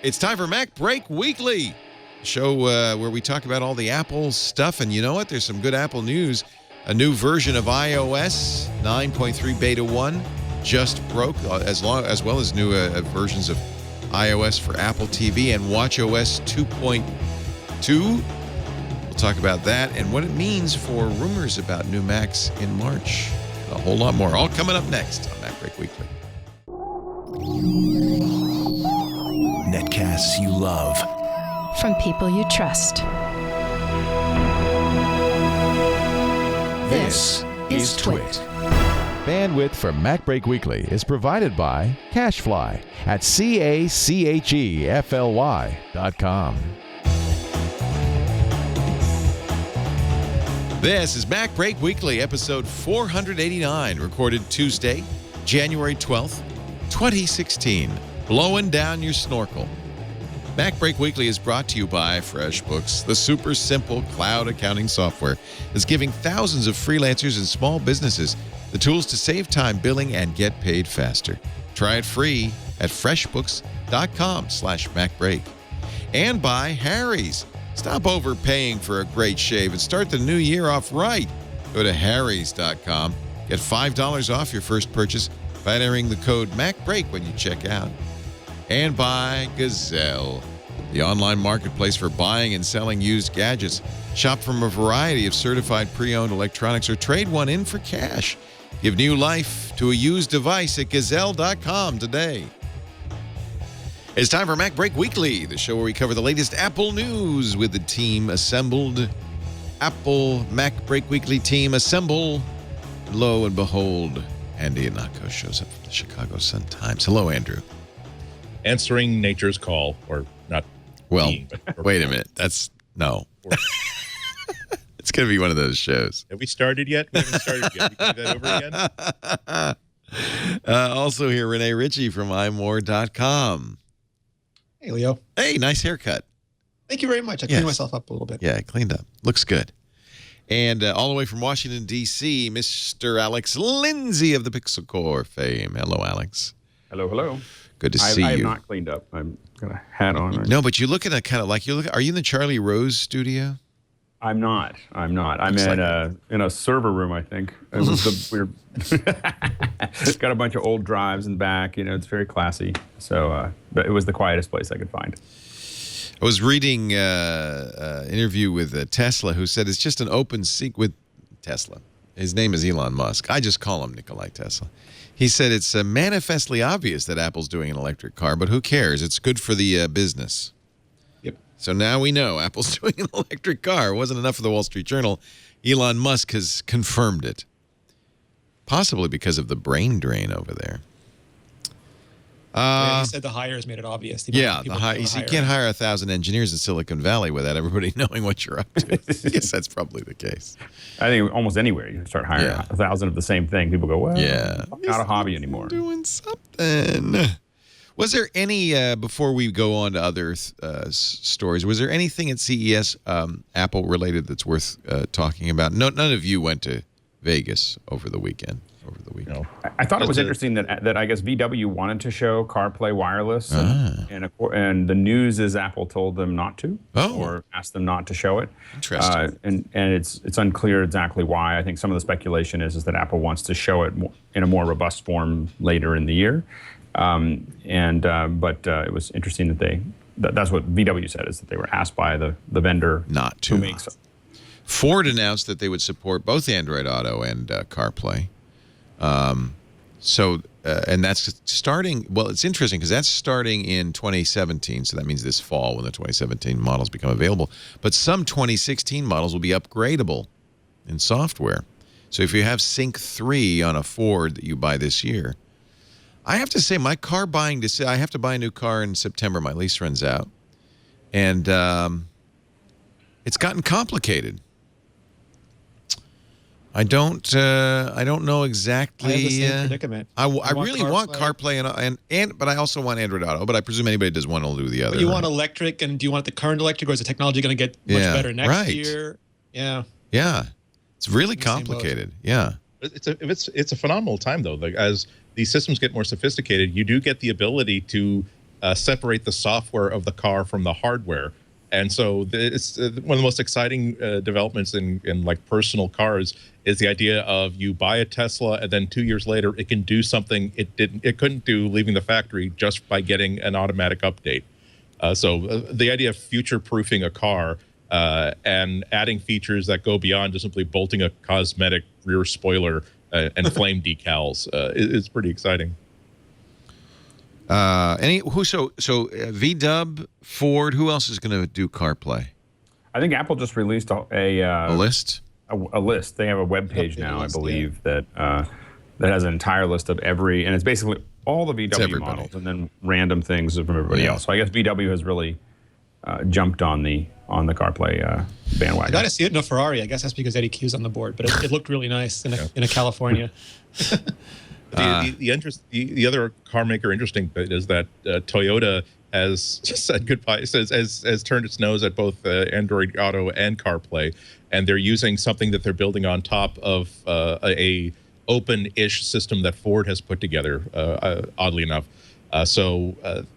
It's time for MacBreak Weekly, a show where we talk about all the Apple stuff. And you know what? There's some good Apple news. A new version of iOS 9.3 Beta 1 just broke, as well as new versions of iOS for Apple TV and watchOS 2.2. We'll talk about that and what it means for rumors about new Macs in March. And a whole lot more. All coming up next on MacBreak Weekly. Netcasts you love. From people you trust. This is Twit. Bandwidth for MacBreak Weekly is provided by CacheFly at CACHEFLY.com. This is MacBreak Weekly, episode 489, recorded Tuesday, January 12th, 2016. Blowin down your snorkel. MacBreak Weekly is brought to you by FreshBooks, the super simple cloud accounting software that's giving thousands of freelancers and small businesses the tools to save time billing and get paid faster. Try it free at freshbooks.com/MacBreak. And by Harry's. Stop overpaying for a great shave and start the new year off right. Go to harrys.com. Get $5 off your first purchase by entering the code MacBreak when you check out. And by Gazelle, the online marketplace for buying and selling used gadgets. Shop from a variety of certified pre-owned electronics or trade one in for cash. Give new life to a used device at gazelle.com today. It's time for MacBreak Weekly, the show where we cover the latest Apple news with the team assembled. Apple MacBreak Weekly team assemble. Lo and behold, Andy Ihnatko shows up from the Chicago Sun-Times. Hello, Andrew. Answering nature's call, or not. Well, but wait a minute. That's no. It's going to be one of those shows. Have we started yet? We haven't started yet. We can do that over again. Also here, Rene Ritchie from imore.com. Hey, Leo. Hey, nice haircut. Thank you very much. I cleaned myself up a little bit. Yeah, cleaned up. Looks good. And all the way from Washington, D.C., Mr. Alex Lindsay of the Pixel Core fame. Hello, Alex. Hello, hello. Good to see you. I have not cleaned up. I've got a hat on. No, but you look at a kind of like, are you in the Charlie Rose studio? I'm not. I'm in a server room, I think. It was it's got a bunch of old drives in the back. You know, it's very classy. So, but it was the quietest place I could find. I was reading an interview with Tesla, who said it's just an open secret with Tesla. His name is Elon Musk. I just call him Nikolai Tesla. He said it's manifestly obvious that Apple's doing an electric car, but who cares? It's good for the business. Yep. So now we know Apple's doing an electric car. It wasn't enough for the Wall Street Journal. Elon Musk has confirmed it, possibly because of the brain drain over there. He said the hire has made it obvious. You can't hire 1,000 engineers in Silicon Valley without everybody knowing what you're up to. I guess that's probably the case. I think almost anywhere you start hiring 1,000 of the same thing, people go, well, not a hobby anymore. Doing something. Was there any, before we go on to other stories, was there anything at CES Apple related that's worth talking about? No, none of you went to Vegas over the weekend. No. I thought it was interesting that I guess VW wanted to show CarPlay wireless, and the news is Apple told them not to, or asked them not to show it. Interesting. And it's unclear exactly why. I think some of the speculation is that Apple wants to show it in a more robust form later in the year. But it was interesting that that's what VW said, is that they were asked by the vendor not to. Ford announced that they would support both Android Auto and CarPlay. And that's starting, well, it's interesting because that's starting in 2017, so that means this fall when the 2017 models become available. But some 2016 models will be upgradable in software. So if you have Sync 3 on a Ford that you buy this year, I have to say my car buying, I have to buy a new car in September. My lease runs out. And it's gotten complicated. I don't know exactly. I have the same predicament. I really want CarPlay but I also want Android Auto. But I presume anybody does one will do the other. But you want electric, and do you want the current electric, or is the technology going to get much better next year? Yeah. Yeah, it's really complicated. Yeah. It's a phenomenal time though. Like, as these systems get more sophisticated, you do get the ability to separate the software of the car from the hardware. And so it's one of the most exciting developments in like personal cars is the idea of you buy a Tesla and then 2 years later it can do something it couldn't do leaving the factory just by getting an automatic update. So the idea of future-proofing a car and adding features that go beyond just simply bolting a cosmetic rear spoiler and flame decals is pretty exciting. VW, Ford, who else is going to do CarPlay? I think Apple just released a list. A list. They have a web page now, I believe, that has an entire list of every, and it's basically all the VW models, and then random things from everybody else. So I guess VW has really jumped on the CarPlay bandwagon. I got to see it in a Ferrari. I guess that's because Eddie Q's on the board, but it looked really nice in a California. The other car maker interesting bit is that Toyota has said goodbye. Has turned its nose at both Android Auto and CarPlay, and they're using something that they're building on top of a open-ish system that Ford has put together. Oddly enough,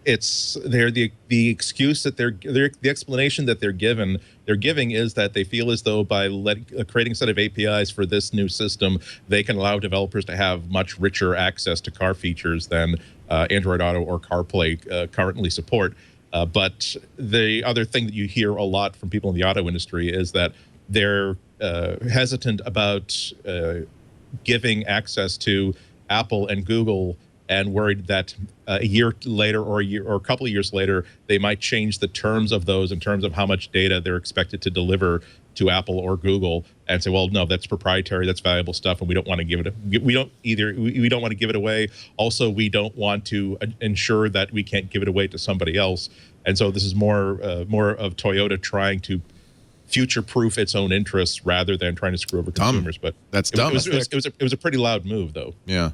it's the excuse that the explanation that they're giving is that they feel as though by creating a set of APIs for this new system, they can allow developers to have much richer access to car features than Android Auto or CarPlay currently support. But the other thing that you hear a lot from people in the auto industry is that they're hesitant about giving access to Apple and Google, and worried that a year later or a couple of years later, they might change the terms of those in terms of how much data they're expected to deliver to Apple or Google, and say, well, no, that's proprietary, that's valuable stuff, and we don't want to give it. We don't want to give it away. Also, we don't want to ensure that we can't give it away to somebody else. And so this is more of Toyota trying to future-proof its own interests rather than trying to screw over consumers. But that's dumb. It was a pretty loud move, though. Yeah.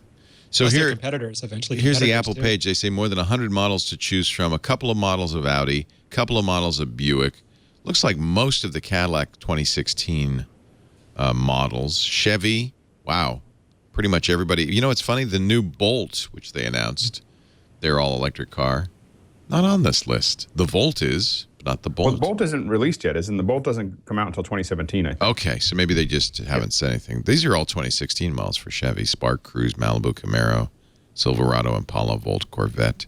So here's the Apple page. They say more than 100 models to choose from, a couple of models of Audi, a couple of models of Buick. Looks like most of the Cadillac 2016 models. Chevy, wow, pretty much everybody. You know, it's funny, the new Bolt, which they announced, their all-electric car, not on this list. The Volt is, but not the Bolt. Well, the Bolt isn't released yet, isn't the Bolt doesn't come out until 2017, I think. Okay, so maybe they just haven't said anything. These are all 2016 models for Chevy: Spark, Cruze, Malibu, Camaro, Silverado, Impala, Volt, Corvette,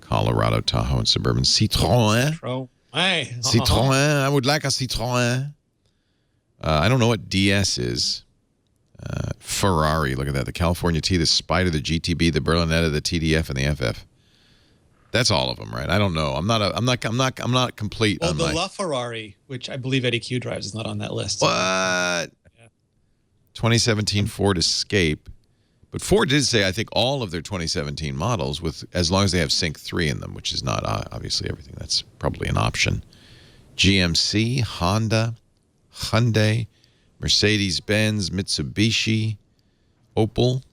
Colorado, Tahoe, and Suburban. Citroën. Citroën. I would like a Citroën. I don't know what DS is. Ferrari. Look at that. The California T, the Spider, the GTB, the Berlinetta, the TDF, and the FF. That's all of them, right? I don't know. I'm not complete. Well, the LaFerrari, which I believe Eddie Q drives, is not on that list. What? Yeah. 2017 Ford Escape, but Ford did say I think all of their 2017 models, with as long as they have Sync 3 in them, which is not obviously everything. That's probably an option. GMC, Honda, Hyundai, Mercedes-Benz, Mitsubishi, Opel.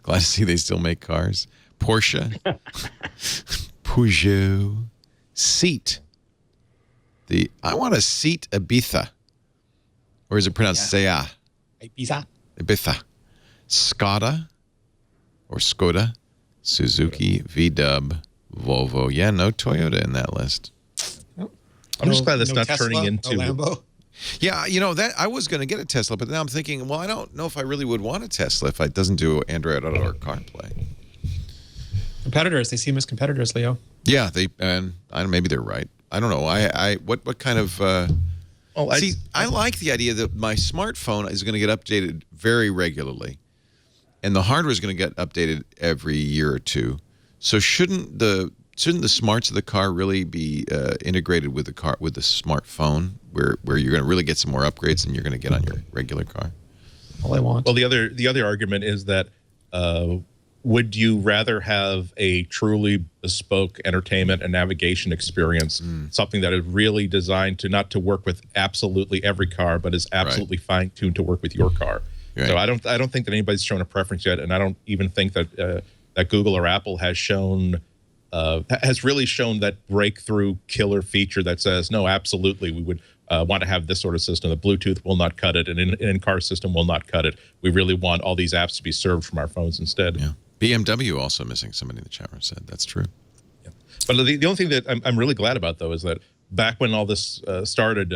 Glad to see they still make cars. Porsche. Peugeot, Seat. I want a Seat Ibiza, or is it pronounced Seat? Ibiza. Skoda, or Skoda, Suzuki, VW, Volvo. Yeah, no Toyota in that list. I'm just glad that's not Tesla, turning into. No Lambo. Yeah, you know that I was going to get a Tesla, but now I'm thinking, well, I don't know if I really would want a Tesla if it doesn't do Android Auto or CarPlay. Competitors, they see them as competitors, Leo. Yeah, maybe they're right. I don't know. What kind of I like the idea that my smartphone is going to get updated very regularly, and the hardware is going to get updated every year or two. So shouldn't the smarts of the car really be integrated with the smartphone, where you're going to really get some more upgrades than you're going to get on your regular car? All I want. Well, the other argument is that would you rather have a truly bespoke entertainment and navigation experience, something that is really designed not to work with absolutely every car, but is absolutely fine-tuned to work with your car? Right. So I don't think that anybody's shown a preference yet, and I don't even think that that Google or Apple has really shown that breakthrough killer feature that says, no, absolutely, we would want to have this sort of system. The Bluetooth will not cut it, and an in-car system will not cut it. We really want all these apps to be served from our phones instead. Yeah. BMW also missing, somebody in the chat room said. That's true. Yeah. But the only thing that I'm really glad about, though, is that back when all this started,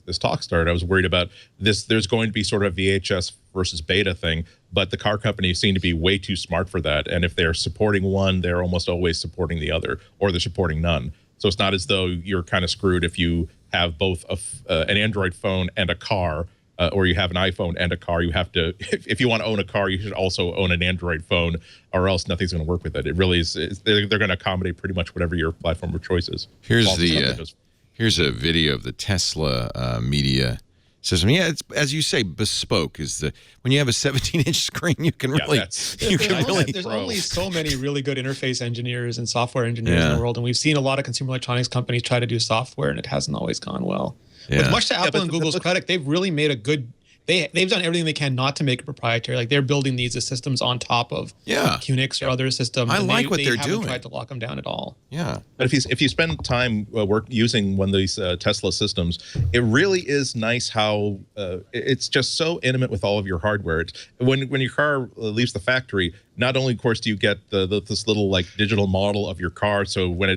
this talk started, I was worried about this. There's going to be sort of VHS versus beta thing, but the car companies seem to be way too smart for that. And if they're supporting one, they're almost always supporting the other, or they're supporting none. So it's not as though you're kind of screwed if you have both an Android phone and a car, or you have an iPhone and a car. You have to, if you want to own a car, you should also own an Android phone, or else nothing's going to work with it. It really is. They're going to accommodate pretty much whatever your platform of choice is. Here's a video of the Tesla media system. Yeah, it's, as you say, bespoke is when you have a 17-inch screen, you can really there's only so many really good interface engineers and software engineers in the world, and we've seen a lot of consumer electronics companies try to do software, and it hasn't always gone well. Yeah. But much to Apple and Google's credit, they've really made a good. They've done everything they can not to make it proprietary. Like they're building these as systems on top of QNX or other systems. I like what they're doing. They haven't tried to lock them down at all. Yeah. But if you spend time using one of these Tesla systems, it really is nice how it's just so intimate with all of your hardware. When your car leaves the factory, not only, of course, do you get this little like digital model of your car, so when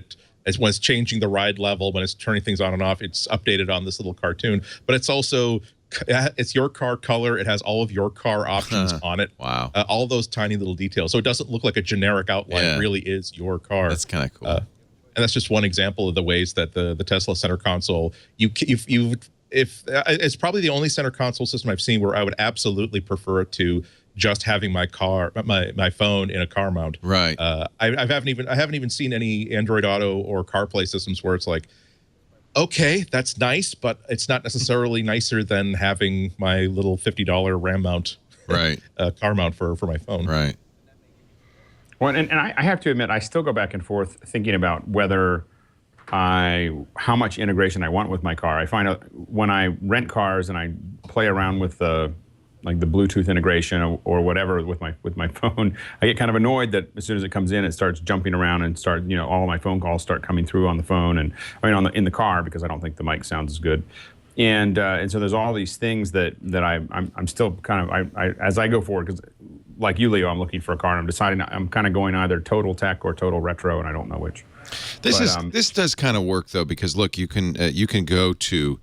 it's changing the ride level, when it's turning things on and off, it's updated on this little cartoon. But it's also it's your car color. It has all of your car options on it. Wow. All those tiny little details. So it doesn't look like a generic outline. It really is your car. That's kind of cool. And that's just one example of the ways that the Tesla center console, it's probably the only center console system I've seen where I would absolutely prefer it to just having my phone in a car mount. Right. I haven't even seen any Android Auto or CarPlay systems where it's like, okay, that's nice, but it's not necessarily nicer than having my little $50 RAM mount, car mount for my phone. Right. Well, and I have to admit, I still go back and forth thinking about how much integration I want with my car. I find out when I rent cars and I play around with the Bluetooth integration or whatever with my phone, I get kind of annoyed that as soon as it comes in, it starts jumping around and all of my phone calls start coming through on the phone and in the car, because I don't think the mic sounds as good. And so there's all these things that I'm still kind of as I go forward, because like you, Leo, I'm looking for a car and I'm deciding I'm kind of going either total tech or total retro, and I don't know which. This does kind of work though, because look, you can go to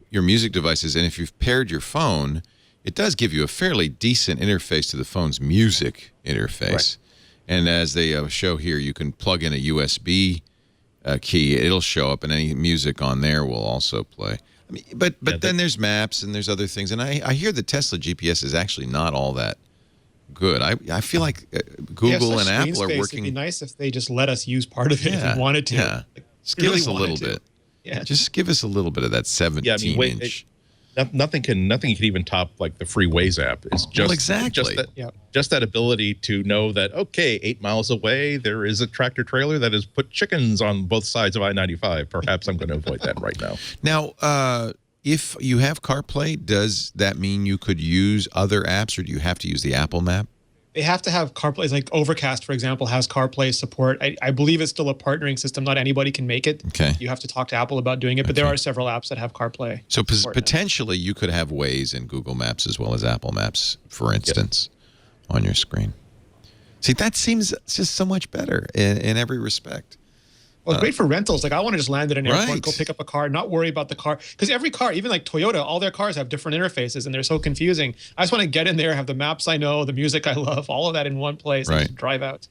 your music devices, and if you've paired your phone, it does give you a fairly decent interface to the phone's music interface. Right. And as they show here, you can plug in a USB key. It'll show up, and any music on there will also play. I mean, but then there's maps and there's other things. And I hear the Tesla GPS is actually not all that good. I feel like Google and Apple are working. It'd be nice if they just let us use part of it if we wanted to. Yeah. Just give us a little bit. Yeah. Just give us a little bit of that 17-inch. Nothing can even top like the free Waze app. It's just just that ability to know that, okay, 8 miles away there is a tractor trailer that has put chickens on both sides of I-95. Perhaps I'm going to avoid that right now. Now, if you have CarPlay, does that mean you could use other apps, or do you have to use the Apple map? They have to have CarPlay. Like Overcast, for example, has CarPlay support. I believe it's still a partnering system. Not anybody can make it. Okay. You have to talk to Apple about doing it, but there are several apps that have CarPlay. So potentially you could have Waze and Google Maps as well as Apple Maps, for instance, on your screen. See, that seems just so much better in every respect. Well, it's great for rentals. Like, I want to just land at an airport, go pick up a car, not worry about the car. Because every car, even like Toyota, all their cars have different interfaces, and they're so confusing. I just want to get in there, have the maps I know, the music I love, all of that in one place, and just drive out.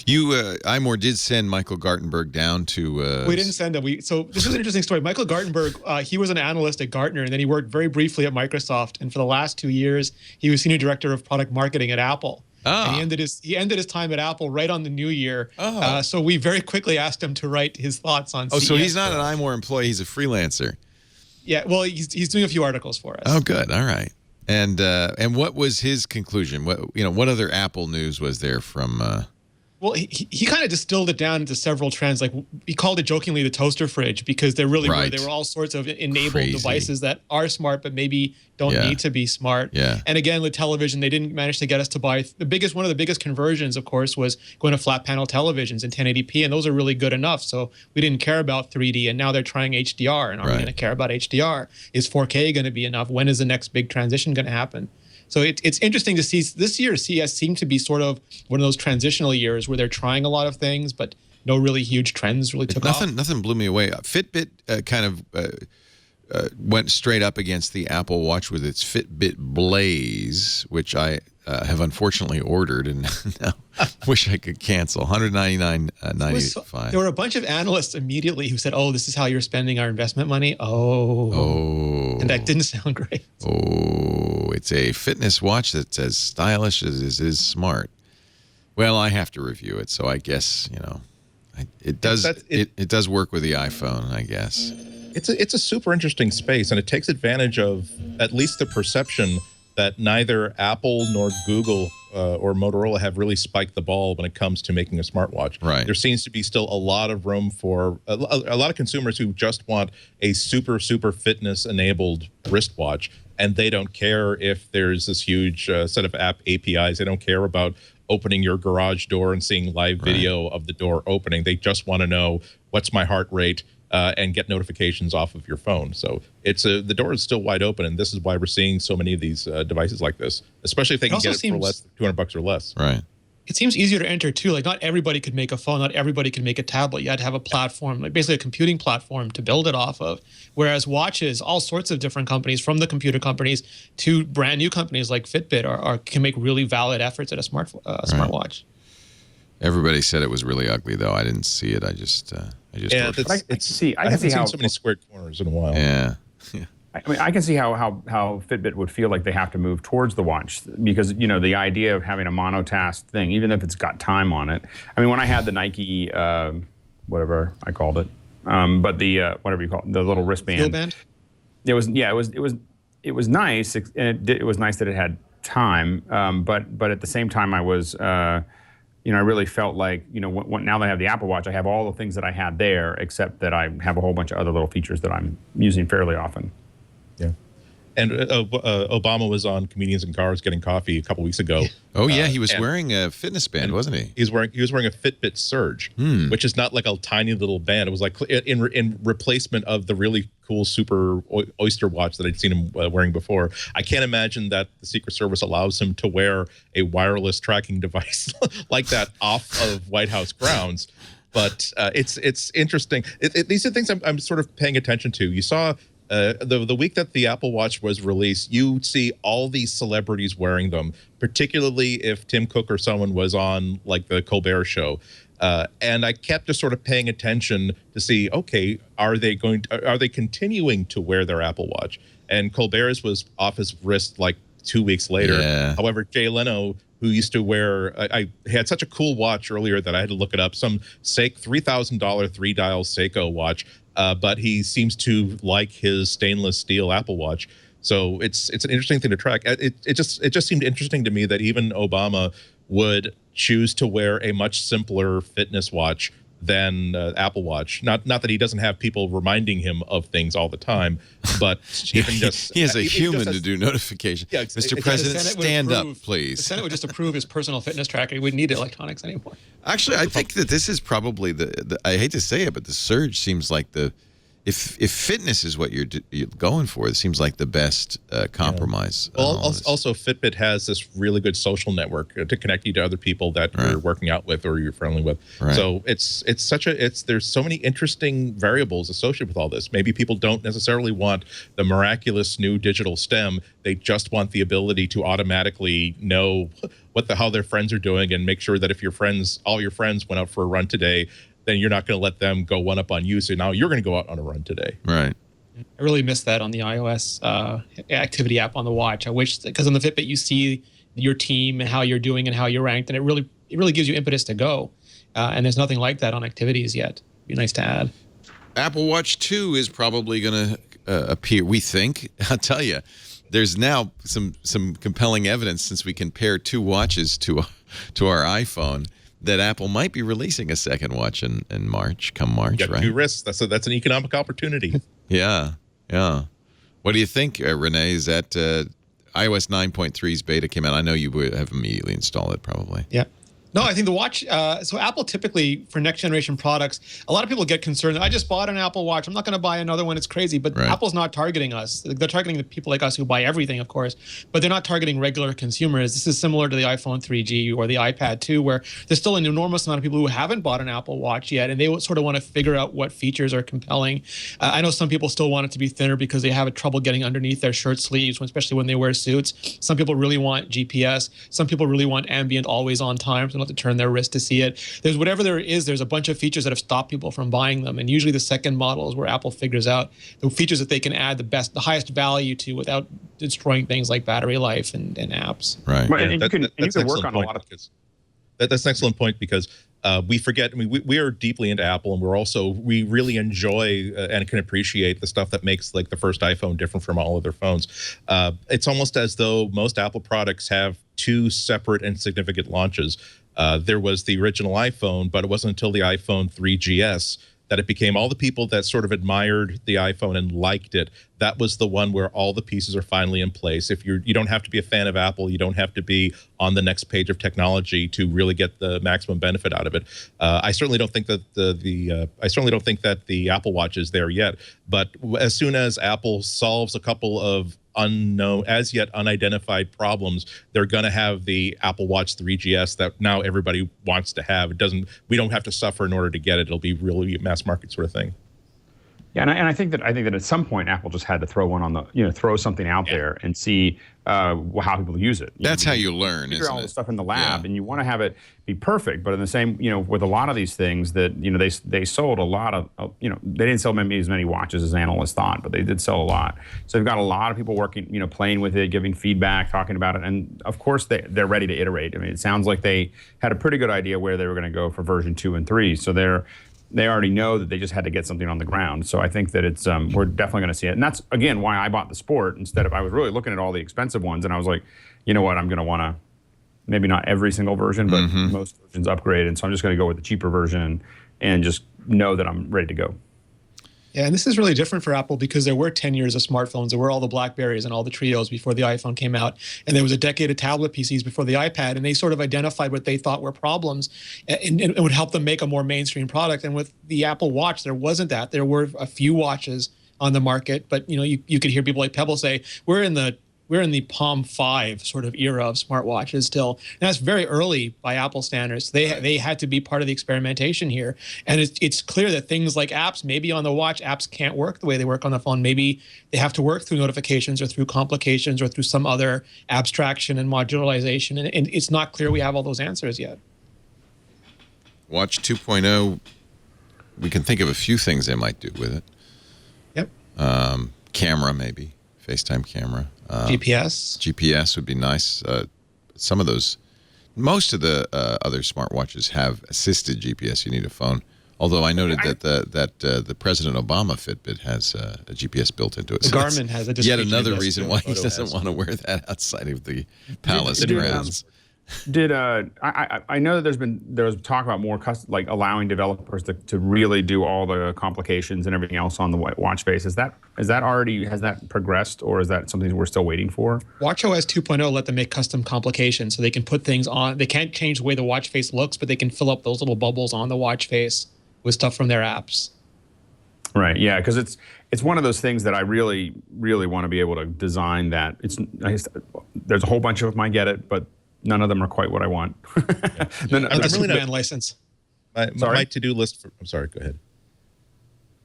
You, Imore did send Michael Gartenberg down to... We didn't send him. So this is an interesting story. Michael Gartenberg, he was an analyst at Gartner, and then he worked very briefly at Microsoft. And for the last 2 years, he was senior director of product marketing at Apple. And he ended his time at Apple right on the new year. So we very quickly asked him to write his thoughts on CES. So he's not an Imore employee, he's a freelancer. Yeah, well, he's doing a few articles for us. Oh, good. All right. And what was his conclusion? What other Apple news was there from Well, he kind of distilled it down into several trends. Like, he called it jokingly the toaster fridge, because there really were. There were all sorts of enabled devices that are smart but maybe don't need to be smart. Yeah. And again, with television, they didn't manage to get us to buy one of the biggest conversions, of course, was going to flat panel televisions in 1080p, and those are really good enough. So we didn't care about 3D, and now they're trying HDR, and are we going to care about HDR? Is 4K going to be enough? When is the next big transition going to happen? So it's interesting to see this year. CES seemed to be sort of one of those transitional years where they're trying a lot of things, but no really huge trends really took off. Nothing blew me away. Fitbit kind of went straight up against the Apple Watch with its Fitbit Blaze, which I have unfortunately ordered and now wish I could cancel. $199.95. There were a bunch of analysts immediately who said, "Oh, this is how you're spending our investment money." Oh, and that didn't sound great. Oh, it's a fitness watch that's as stylish as it is smart. Well, I have to review it, so I guess it does. It does work with the iPhone, I guess. It's a super interesting space, and it takes advantage of at least the perception that neither Apple nor Google or Motorola have really spiked the ball when it comes to making a smartwatch. Right. There seems to be still a lot of room for a lot of consumers who just want a super fitness enabled wristwatch, and they don't care if there's this huge set of app APIs. They don't care about opening your garage door and seeing live video of the door opening. They just want to know what's my heart rate. And get notifications off of your phone. So the door is still wide open, and this is why we're seeing so many of these devices like this, especially if they can get it for less than $200 or less. Right. It seems easier to enter too. Like, not everybody could make a phone, not everybody could make a tablet. You had to have a platform, like basically a computing platform to build it off of. Whereas watches, all sorts of different companies, from the computer companies to brand new companies like Fitbit, can make really valid efforts at a smartwatch. Everybody said it was really ugly, though. I didn't see it. I just I haven't seen so many squared corners in a while. Yeah. I mean, I can see how Fitbit would feel like they have to move towards the watch, because the idea of having a monotask thing, even if it's got time on it. I mean, when I had the Nike, whatever I called it, but the whatever you call it, the little wristband. Field band? It was nice, and it was nice that it had time, but at the same time I was. I really felt like, now that I have the Apple Watch, I have all the things that I had there, except that I have a whole bunch of other little features that I'm using fairly often. Yeah. And Obama was on Comedians in Cars Getting Coffee a couple weeks ago. Oh yeah, he was wearing a fitness band, wasn't he? He was wearing a Fitbit Surge, which is not like a tiny little band. It was like in replacement of the really cool Super Oyster watch that I'd seen him wearing before. I can't imagine that the Secret Service allows him to wear a wireless tracking device like that off of White House grounds. But it's interesting. These are things I'm sort of paying attention to. You saw. The week that the Apple Watch was released, you see all these celebrities wearing them, particularly if Tim Cook or someone was on like the Colbert Show. And I kept just sort of paying attention to see, okay, are they continuing to wear their Apple Watch? And Colbert's was off his wrist like 2 weeks later. Yeah. However, Jay Leno, who used to wear, I had such a cool watch earlier that I had to look it up, some $3,000 3-dial Seiko watch. But he seems to like his stainless steel Apple Watch. So it's an interesting thing to track. It just seemed interesting to me that even Obama would choose to wear a much simpler fitness watch than Apple Watch. Not that he doesn't have people reminding him of things all the time, but even just he has a human to do notification. Yeah, Mr. President, stand up, please. The Senate would just approve his personal fitness tracker. He wouldn't need electronics anymore. Actually, I think that this is probably the I hate to say it, but the Surge seems like if fitness is what you're going for, it seems like the best compromise. Well, also Fitbit has this really good social network to connect you to other people that you're working out with or you're friendly with. Right. So there's so many interesting variables associated with all this. Maybe people don't necessarily want the miraculous new digital stem. They just want the ability to automatically know how their friends are doing and make sure that if all your friends went out for a run today, then you're not going to let them go one up on you. So now you're going to go out on a run today. Right. I really miss that on the iOS activity app on the watch. I wish, because on the Fitbit you see your team and how you're doing and how you're ranked, and it really gives you impetus to go. And there's nothing like that on activities yet. It'd be nice to add. Apple Watch 2 is probably going to appear, we think. I'll tell you, there's now some compelling evidence, since we can pair two watches to our iPhone, that Apple might be releasing a second watch in March, right? Two risks. That's an economic opportunity. Yeah. What do you think, Rene? Is that iOS 9.3's beta came out? I know you would have immediately installed it, probably. Yeah. No, I think the watch. So Apple typically for next generation products, a lot of people get concerned. I just bought an Apple Watch. I'm not going to buy another one. It's crazy. But Right. Apple's not targeting us. They're targeting the people like us who buy everything, of course. But they're not targeting regular consumers. This is similar to the iPhone 3G or the iPad 2, where there's still an enormous amount of people who haven't bought an Apple Watch yet, and they sort of want to figure out what features are compelling. I know some people still want it to be thinner because they have trouble getting underneath their shirt sleeves, especially when they wear suits. Some people really want GPS. Some people really want ambient, always-on time, so they don't have to turn their wrist to see it. There's whatever there is, there's a bunch of features that have stopped people from buying them. And usually the second model is where Apple figures out the features that they can add the highest value to without destroying things like battery life and apps. Right. Right, Yeah, and you can work on a lot of. That's an excellent point because we forget. I mean, we are deeply into Apple, and we really enjoy and can appreciate the stuff that makes like the first iPhone different from all other phones. It's almost as though most Apple products have two separate and significant launches. There was the original iPhone, but it wasn't until the iPhone 3GS that it became all the people that sort of admired the iPhone and liked it. That was the one where all the pieces are finally in place. If you don't have to be a fan of Apple, you don't have to be on the next page of technology to really get the maximum benefit out of it. I certainly don't think that the Apple Watch is there yet. But as soon as Apple solves a couple of unknown, as yet unidentified problems, they're going to have the Apple Watch 3GS that now everybody wants to have. We don't have to suffer in order to get it. It'll be really a mass market sort of thing. Yeah, and I think that at some point Apple just had to throw one on throw something out there and see how people use it. That's how you learn, figure isn't all it? the stuff in the lab, and you want to have it be perfect. But in the same, with a lot of these things that they sold a lot of, they didn't sell maybe as many watches as analysts thought, but they did sell a lot. So they've got a lot of people working, playing with it, giving feedback, talking about it, and of course they're ready to iterate. I mean, it sounds like they had a pretty good idea where they were going to go for version 2 and 3. So they already know that they just had to get something on the ground. So I think that it's we're definitely going to see it. And that's, again, why I bought the Sport instead of, I was really looking at all the expensive ones, and I was like, you know what, I'm going to want to, maybe not every single version, but most versions upgrade. And so I'm just going to go with the cheaper version and just know that I'm ready to go. Yeah, and this is really different for Apple because there were 10 years of smartphones. There were all the BlackBerries and all the Trios before the iPhone came out. And there was a decade of tablet PCs before the iPad. And they sort of identified what they thought were problems and it would help them make a more mainstream product. And with the Apple Watch, there wasn't that. There were a few watches on the market. But, you could hear people like Pebble say, we're in the Palm 5 sort of era of smartwatches still. And that's very early by Apple standards. They had to be part of the experimentation here. And it's clear that things like apps, maybe on the watch, apps can't work the way they work on the phone. Maybe they have to work through notifications or through complications or through some other abstraction and modularization. And it's not clear we have all those answers yet. Watch 2.0, we can think of a few things they might do with it. Yep. Camera, maybe. FaceTime camera. GPS would be nice. Some of those, most of the other smartwatches have assisted GPS. You need a phone. Although I noted that the President Obama Fitbit has a GPS built into it. The Garmin has a yet another reason why he doesn't want to wear that outside of the palace grounds. I know that there was talk about more like allowing developers to really do all the complications and everything else on the watch face. Has that progressed, or is that something we're still waiting for? WatchOS 2.0 let them make custom complications, so they can put things on. They can't change the way the watch face looks, but they can fill up those little bubbles on the watch face with stuff from their apps. Right. Yeah, because it's one of those things that I really, really want to be able to design. That there's a whole bunch of them. I get it, but none of them are quite what I want. That's really not license. My to-do list. I'm sorry. Go ahead.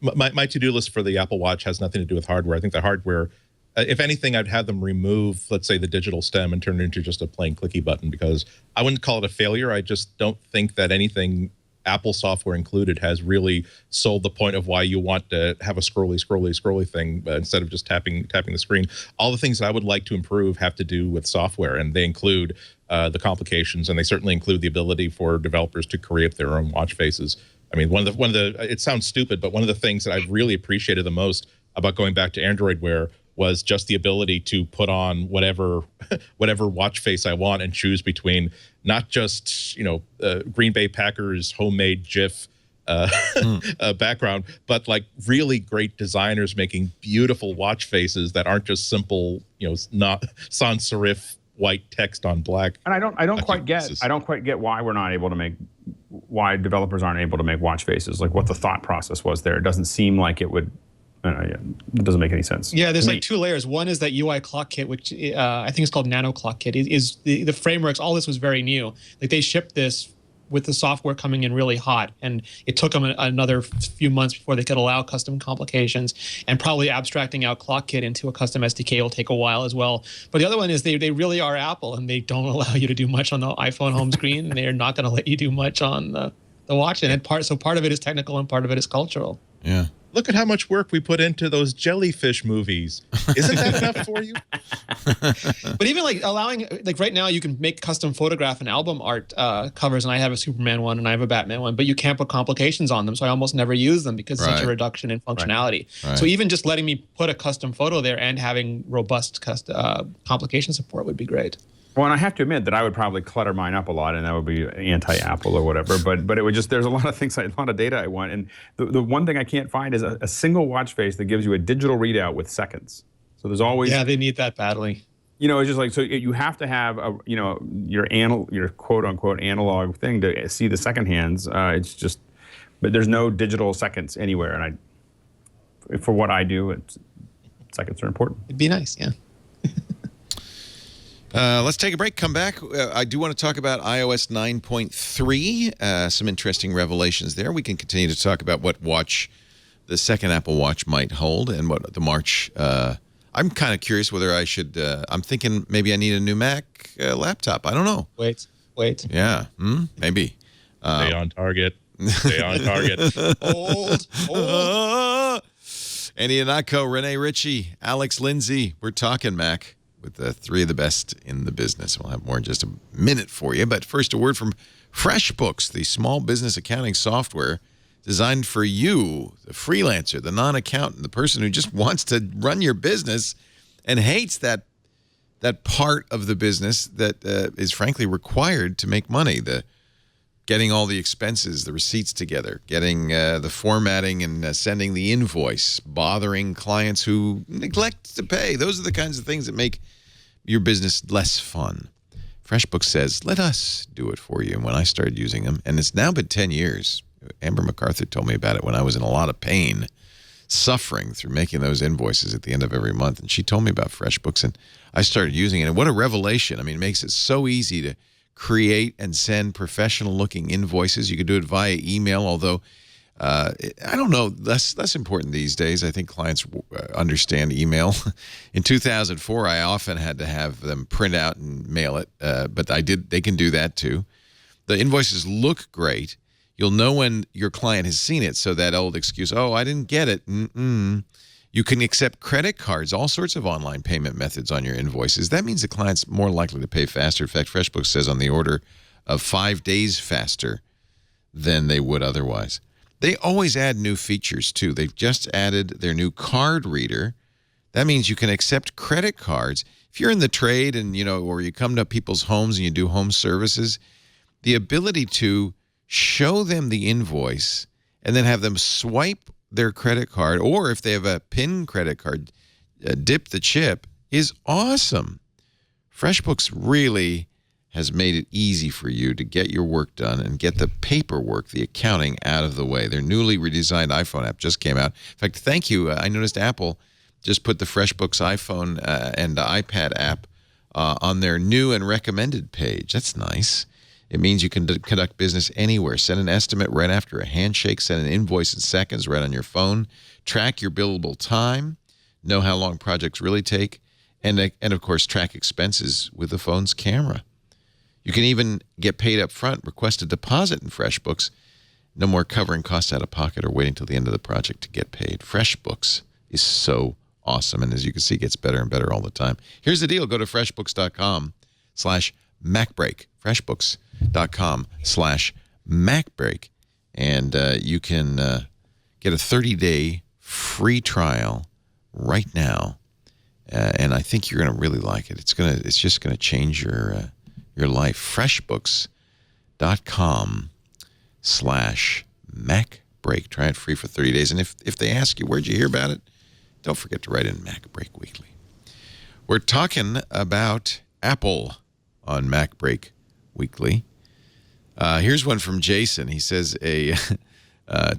My to-do list for the Apple Watch has nothing to do with hardware. I think the hardware, if anything, I'd have them remove, let's say, the digital stem and turn it into just a plain clicky button, because I wouldn't call it a failure. I just don't think that anything, Apple software included, has really sold the point of why you want to have a scrolly thing instead of just tapping the screen. All the things that I would like to improve have to do with software, and they include the complications, and they certainly include the ability for developers to create their own watch faces. I mean, one of the it sounds stupid, but one of the things that I've really appreciated the most about going back to Android Wear was just the ability to put on whatever watch face I want and choose between not just Green Bay Packers homemade GIF background, but like really great designers making beautiful watch faces that aren't just simple, not sans serif white text on black. And I don't quite get why developers aren't able to make watch faces. Like what the thought process was there. It doesn't seem like it would. It doesn't make any sense. Yeah, there's like two layers. One is that UI clock kit, which I think is called Nano Clock Kit. Is the frameworks? All this was very new. Like they shipped this with the software coming in really hot, and it took them another few months before they could allow custom complications. And probably abstracting out Clock Kit into a custom SDK will take a while as well. But the other one is they really are Apple, and they don't allow you to do much on the iPhone home screen, and they are not going to let you do much on the watch. And part of it is technical, and part of it is cultural. Yeah. Look at how much work we put into those jellyfish movies. Isn't that enough for you? But even like allowing, like right now you can make custom photograph and album art covers, and I have a Superman one and I have a Batman one, but you can't put complications on them, so I almost never use them because it's such a reduction in functionality. Right. So even just letting me put a custom photo there and having robust complication support would be great. Well, and I have to admit that I would probably clutter mine up a lot, and that would be anti-Apple or whatever. But it would just, there's a lot of things, a lot of data I want. And the one thing I can't find is a single watch face that gives you a digital readout with seconds. So there's always... Yeah, they need that badly. You know, it's just like, so you have to have, your quote-unquote analog thing to see the second hands. It's just, but there's no digital seconds anywhere. And for what I do, seconds are important. It'd be nice, yeah. Let's take a break, come back. I do want to talk about iOS 9.3, some interesting revelations there. We can continue to talk about what watch the second Apple Watch might hold and what the March... I'm kind of curious whether I should... I'm thinking maybe I need a new Mac laptop. I don't know. Wait. Yeah, maybe. Stay on target. Stay on target. Old. Ihnatko, Rene Ritchie, Alex Lindsay. We're talking Mac with the three of the best in the business. We'll have more in just a minute for you. But first, a word from FreshBooks, the small business accounting software designed for you, the freelancer, the non-accountant, the person who just wants to run your business and hates that part of the business that is frankly required to make money, the getting all the expenses, the receipts together, getting the formatting and sending the invoice, bothering clients who neglect to pay. Those are the kinds of things that make your business less fun. FreshBooks says, let us do it for you. And when I started using them, and it's now been 10 years, Amber MacArthur told me about it when I was in a lot of pain, suffering through making those invoices at the end of every month. And she told me about FreshBooks, and I started using it. And what a revelation. I mean, it makes it so easy to create and send professional-looking invoices. You could do it via email, although I don't know, less important these days. I think clients understand email. In 2004, I often had to have them print out and mail it, but they can do that too. The invoices look great. You'll know when your client has seen it, so that old excuse, oh, I didn't get it. You can accept credit cards, all sorts of online payment methods on your invoices. That means the client's more likely to pay faster. In fact, FreshBooks says on the order of 5 days faster than they would otherwise. They always add new features, too. They've just added their new card reader. That means you can accept credit cards. If you're in the trade and, or you come to people's homes and you do home services, the ability to show them the invoice and then have them swipe their credit card, or if they have a PIN credit card, dip the chip, is awesome. FreshBooks really has made it easy for you to get your work done and get the paperwork, the accounting out of the way. Their newly redesigned iPhone app just came out. In fact, thank you. I noticed Apple just put the FreshBooks iPhone and iPad app on their new and recommended page. That's nice. It means you can conduct business anywhere. Send an estimate right after a handshake. Send an invoice in seconds right on your phone. Track your billable time. Know how long projects really take. And of course, track expenses with the phone's camera. You can even get paid up front, request a deposit in FreshBooks. No more covering costs out of pocket or waiting till the end of the project to get paid. FreshBooks is so awesome. And as you can see, it gets better and better all the time. Here's the deal. Go to freshbooks.com/MacBreak. FreshBooks.com/MacBreak. And you can get a 30-day free trial right now. And I think you're going to really like it. It's just going to change your life. FreshBooks.com/MacBreak. Try it free for 30 days. And if they ask you, where'd you hear about it? Don't forget to write in MacBreak Weekly. We're talking about Apple on MacBreak Weekly. Here's one from Jason. He says,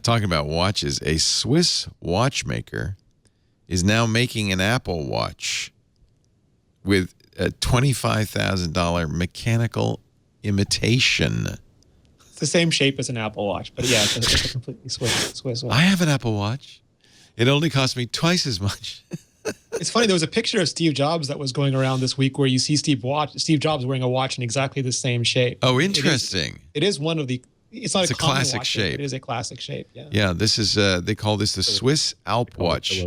talking about watches, a Swiss watchmaker is now making an Apple Watch with a $25,000 mechanical imitation. It's the same shape as an Apple Watch, but yeah, it's a completely Swiss watch. I have an Apple Watch. It only cost me twice as much. It's funny, there was a picture of Steve Jobs that was going around this week where you see Steve Jobs wearing a watch in exactly the same shape. Oh, interesting. It is one of the, it's not It's a a common classic watch, shape. It is a classic shape, yeah. Yeah, this is, they call this the Swiss Alp Watch.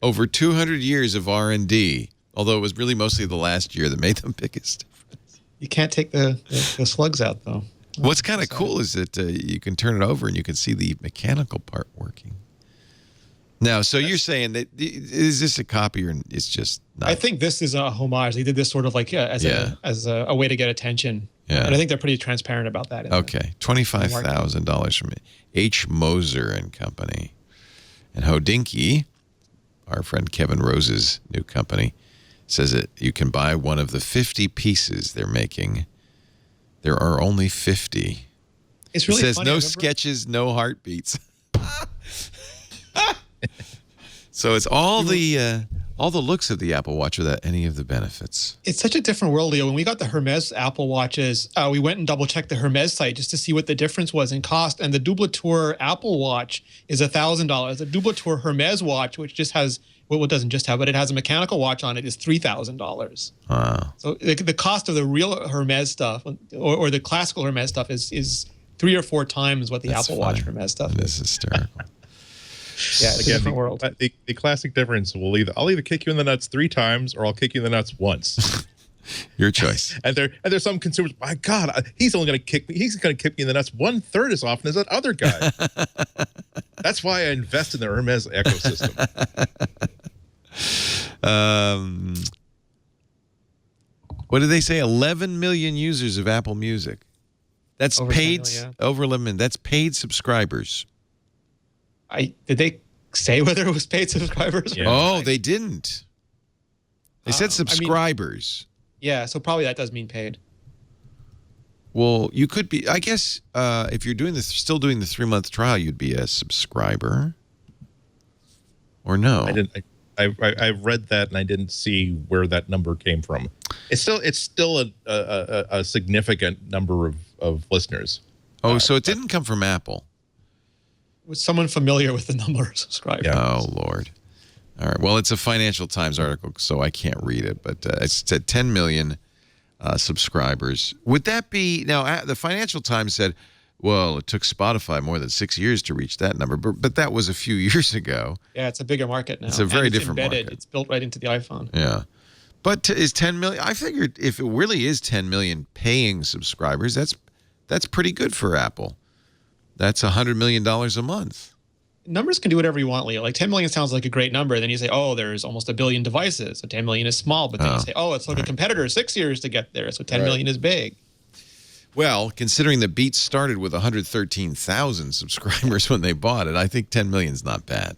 Over 200 years of R&D, although it was really mostly the last year that made the biggest difference. You can't take the slugs out, though. What's kind of cool is that you can turn it over and you can see the mechanical part working. Now, so you're saying that, is this a copy or it's just not? I think this is a homage. They did this sort of like as a way to get attention. Yeah. And I think they're pretty transparent about that. Okay. $25,000 from H. Moser and Company. And Hodinkee, our friend Kevin Rose's new company, says that you can buy one of the 50 pieces they're making. There are only 50. It's really it says funny. no sketches, no heartbeats. So it's all the looks of the Apple Watch without any of the benefits. It's such a different world, Leo. When we got the Hermes Apple Watches, we went and double-checked the Hermes site just to see what the difference was in cost. And the Double-Tour Apple Watch is $1,000. The Double-Tour Hermes watch, which just has, well, it doesn't just have, but it has a mechanical watch on it, is $3,000. Wow. So the cost of the real Hermes stuff or the classical Hermes stuff is 3 or 4 times what the That's Apple funny. Watch Hermes stuff This is. is hysterical. Yeah, it's a different world. The classic difference will I'll either kick you in the nuts 3 times or I'll kick you in the nuts once. Your choice. And there's some consumers, my God, he's only going to kick me. He's going to kick me in the nuts 1/3 as often as that other guy. That's why I invest in the Hermes ecosystem. What did they say? 11 million users of Apple Music. That's Over paid 10 million, over 11 million. That's paid subscribers. Did they say whether it was paid subscribers? Yeah. Oh, they didn't. They said I mean- subscribers. Yeah, so probably that does mean paid. Well, you could be. I guess if you're still doing the 3-month trial, you'd be a subscriber. Or no? I didn't. I read that and I didn't see where that number came from. It's still a significant number of listeners. Oh, so it didn't come from Apple. Was someone familiar with the number of subscribers? Yeah. Oh, Lord. All right. Well, it's a Financial Times article, so I can't read it, but it's at 10 million subscribers. Would that be now? The Financial Times said, well, it took Spotify more than 6 years to reach that number, but that was a few years ago. Yeah, it's a bigger market now. It's a very And different embedded. market. It's built right into the iPhone. Yeah. But is 10 million? I figured if it really is 10 million paying subscribers, that's pretty good for Apple. That's $100 million a month. Numbers can do whatever you want, Leo. Like 10 million sounds like a great number. Then you say, oh, there's almost 1 billion devices. So 10 million is small. But then you say, oh, it's like a competitor, 6 years to get there. So 10 million is big. Well, considering the Beats started with 113,000 subscribers when they bought it, I think 10 million is not bad.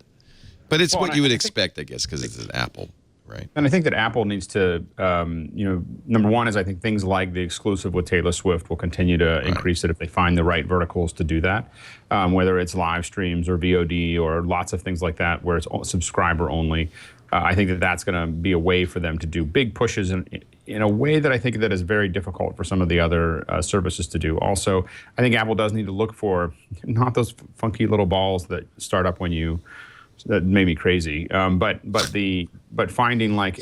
But it's what you would expect, I guess, because it's an Apple, right? And I think that Apple needs to, number one is I think things like the exclusive with Taylor Swift will continue to increase it if they find the right verticals to do that, whether it's live streams or VOD or lots of things like that where it's subscriber only. I think that that's going to be a way for them to do big pushes in a way that I think that is very difficult for some of the other services to do. Also, I think Apple does need to look for not those funky little balls that start up when you. That made me crazy. But finding like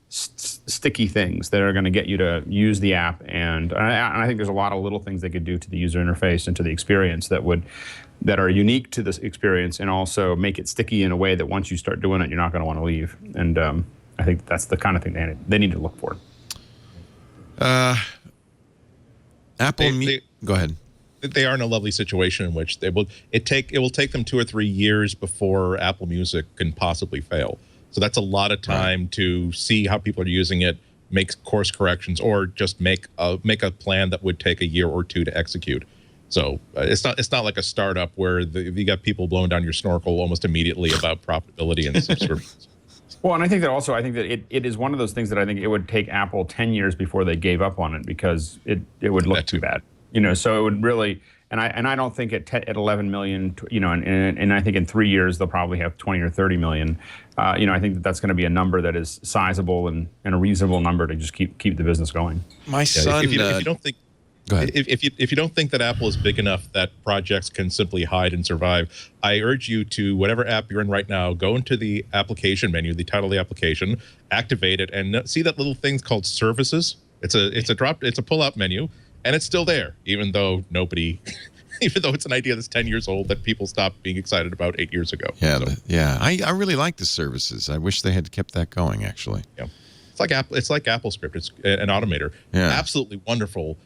sticky things that are going to get you to use the app, and I think there's a lot of little things they could do to the user interface and to the experience that are unique to this experience, and also make it sticky in a way that once you start doing it, you're not going to want to leave. And I think that's the kind of thing they need to look for. Apple. Go ahead. They are in a lovely situation in which it will take them 2 or 3 years before Apple Music can possibly fail. So that's a lot of time to see how people are using it, make course corrections, or just make a plan that would take a year or 2 to execute. So it's not like a startup where you got people blowing down your Snorkel almost immediately about profitability and subscriptions. Well, and I think that it is one of those things that I think it would take Apple 10 years before they gave up on it, because it would look too bad. So it would really, and I don't think at 11 million, and I think in 3 years they'll probably have 20 or 30 million. I think that's going to be a number that is sizable and a reasonable number to just keep the business going. My son, if you don't think. Go ahead. If you don't think that Apple is big enough that projects can simply hide and survive, I urge you to, whatever app you're in right now, go into the application menu, the title of the application, activate it, and see that little thing called Services. It's a pull-out menu, and it's still there, even though it's an idea that's 10 years old that people stopped being excited about 8 years ago. Yeah, so. I really like the Services. I wish they had kept that going, actually. Yeah, it's like AppleScript. It's an automator. Yeah. Absolutely wonderful.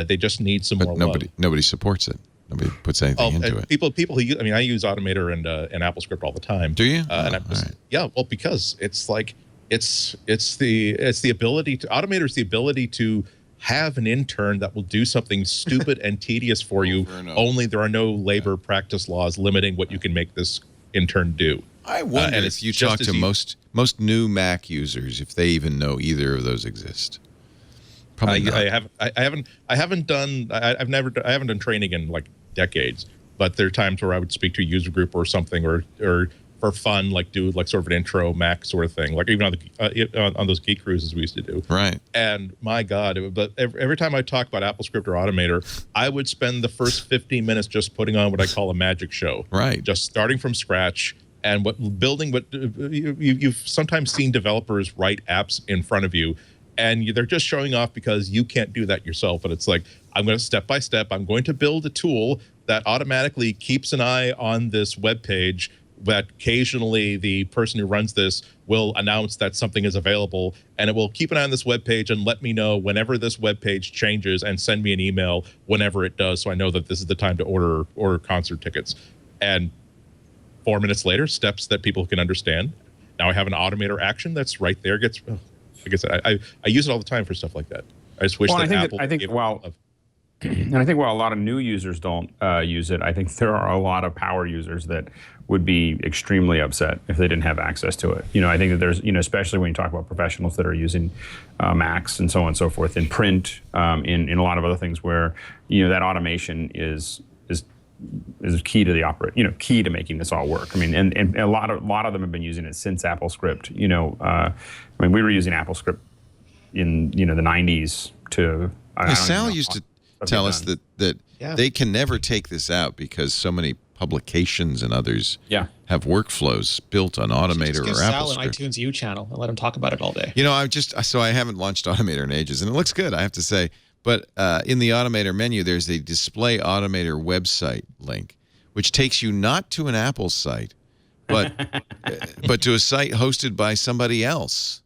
They just need some more love. Nobody supports it. Nobody puts anything into it. People who I use Automator and AppleScript all the time. Do you? And I'm just, yeah, well, because it's like it's the ability to Automator is the ability to have an intern that will do something stupid and tedious for you. Only there are no labor practice laws limiting what you can make this intern do. I wonder if you talk to most new Mac users if they even know either of those exist. I haven't done training in like decades, but there are times where I would speak to a user group or something, or for fun, do sort of an intro Mac sort of thing, like even on those geek cruises we used to do. Right. And my God, but every time I talk about AppleScript or Automator, I would spend the first 15 minutes just putting on what I call a magic show. Right. Just starting from scratch. And you've sometimes seen developers write apps in front of you, and they're just showing off because you can't do that yourself. And it's like, I'm going to step by step, I'm going to build a tool that automatically keeps an eye on this web page, that occasionally the person who runs this will announce that something is available, and it will keep an eye on this web page and let me know whenever this web page changes, and send me an email whenever it does, so I know that this is the time to order concert tickets. And 4 minutes later, steps that people can understand. Now I have an Automator action that's right there. Like I said, I use it all the time for stuff like that. I just wish that Apple. And I think while a lot of new users don't use it, I think there are a lot of power users that would be extremely upset if they didn't have access to it. I think that there's, especially when you talk about professionals that are using Macs and so on and so forth, in print, in a lot of other things where, that automation is key to the key to making this all work. I mean, and a lot of them have been using it since AppleScript. We were using AppleScript in the 90s to. Sal used to tell us that they can never take this out because so many publications and others have workflows built on Automator or AppleScript. Sal an iTunes U channel and let him talk about it all day. I haven't launched Automator in ages, and it looks good, I have to say. But in the Automator menu, there's a Display Automator website link, which takes you not to an Apple site, but to a site hosted by somebody else.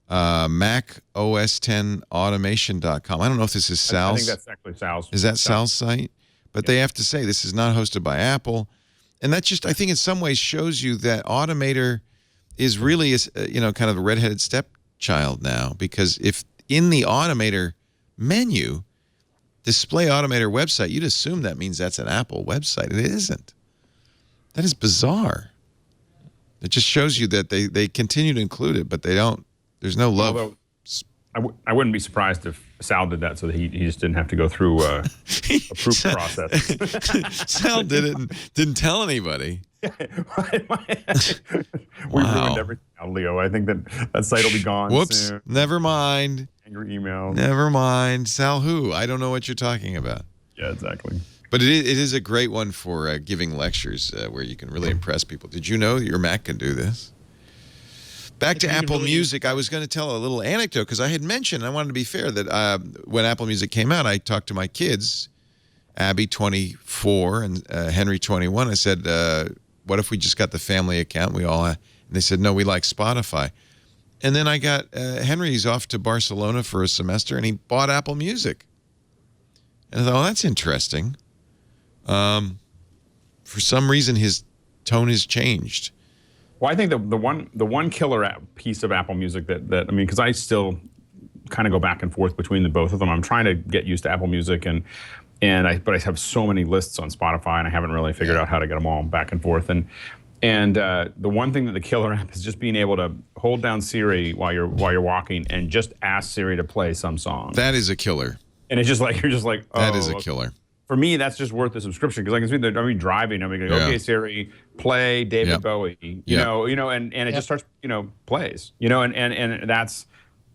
Mac OS 10 automation.com. I don't know if this is Sal's. I think that's actually Sal's. Is that Sal's site? But they have to say this is not hosted by Apple. And that just, I think in some ways shows you that Automator is really, kind of a redheaded stepchild now, because if in the Automator menu, Display Automator website, you'd assume that means that's an Apple website. It isn't. That is bizarre. It just shows you that they continue to include it, but they don't. There's no love. Although, I wouldn't be surprised if Sal did that so that he just didn't have to go through a proof process. Sal did it and didn't tell anybody. We ruined everything now, Leo. I think that site will be gone soon. Never mind. Angry email. Never mind. Sal who? I don't know what you're talking about. Yeah, exactly. But it is a great one for giving lectures where you can really impress people. Did you know that your Mac can do this? Back to Apple Music, I was going to tell a little anecdote because I had mentioned, I wanted to be fair, that when Apple Music came out, I talked to my kids, Abby, 24, and Henry, 21. I said, what if we just got the family account? And they said, no, we like Spotify. And then I got Henry's off to Barcelona for a semester, and he bought Apple Music. And I thought, that's interesting. For some reason, his tone has changed. Well, I think the one killer piece of Apple Music that because I still kind of go back and forth between the both of them. I'm trying to get used to Apple Music, but I have so many lists on Spotify, and I haven't really figured out how to get them all back and forth. And And the one thing that the killer app is just being able to hold down Siri while you're walking and just ask Siri to play some song. That is a killer. And it's just like you're just like, oh, that is a killer. For me, that's just worth the subscription because I can see that I'm driving. I'm going, okay, Siri, play David Bowie. You know, and it just starts, plays. And that's.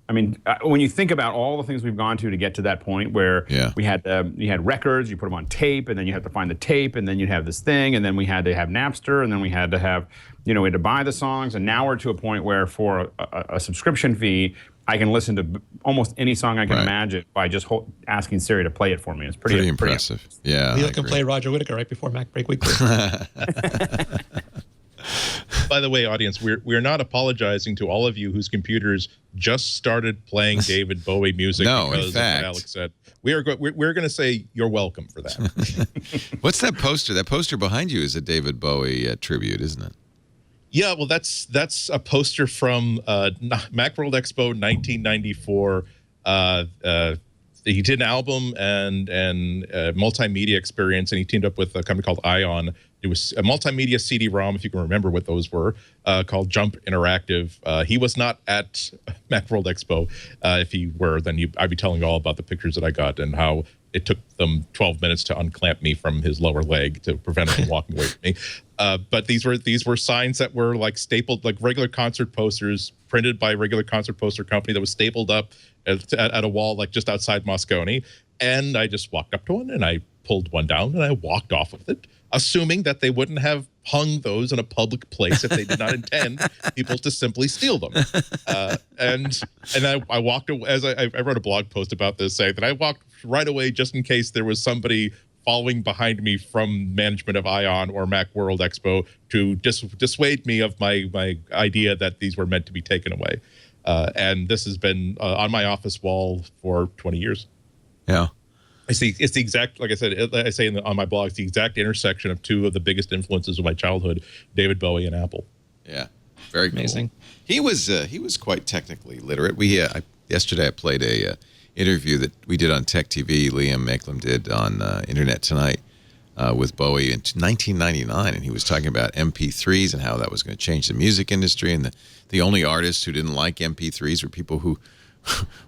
I mean, when you think about all the things we've gone to get to that point where we had you had records, you put them on tape, and then you had to find the tape, and then you'd have this thing, and then we had to have Napster, and then we had to have, we had to buy the songs, and now we're to a point where for a subscription fee, I can listen to almost any song I can imagine by just asking Siri to play it for me. It's pretty impressive. Yeah, Leo can play Roger Whittaker right before MacBreak Weekly. By the way, audience, we're not apologizing to all of you whose computers just started playing David Bowie music because of what Alex said. We're going to say you're welcome for that. What's that poster? That poster behind you is a David Bowie tribute, isn't it? Yeah, well, that's a poster from Macworld Expo 1994. He did an album and multimedia experience, and he teamed up with a company called Ion. It was a multimedia CD-ROM, if you can remember what those were, called Jump Interactive. He was not at Macworld Expo. If he were, then I'd be telling you all about the pictures that I got and how it took them 12 minutes to unclamp me from his lower leg to prevent him from walking away from me. But these were signs that were like stapled, like regular concert posters, printed by a regular concert poster company that was stapled up at a wall like just outside Moscone. And I just walked up to one and I pulled one down and I walked off with it, assuming that they wouldn't have hung those in a public place if they did not intend people to simply steal them. And I walked away, as I wrote a blog post about this, saying that I walked right away just in case there was somebody following behind me from management of Ion or Macworld Expo to dissuade me of my idea that these were meant to be taken away. And this has been on my office wall for 20 years. Yeah. It's the exact, like I said, I say on my blog, it's the exact intersection of two of the biggest influences of my childhood, David Bowie and Apple. Yeah, very amazing. Cool. He was quite technically literate. Yesterday I played a interview that we did on Tech TV. Liam Makelem did on Internet Tonight with Bowie in 1999, and he was talking about MP3s and how that was going to change the music industry. And the only artists who didn't like MP3s were people who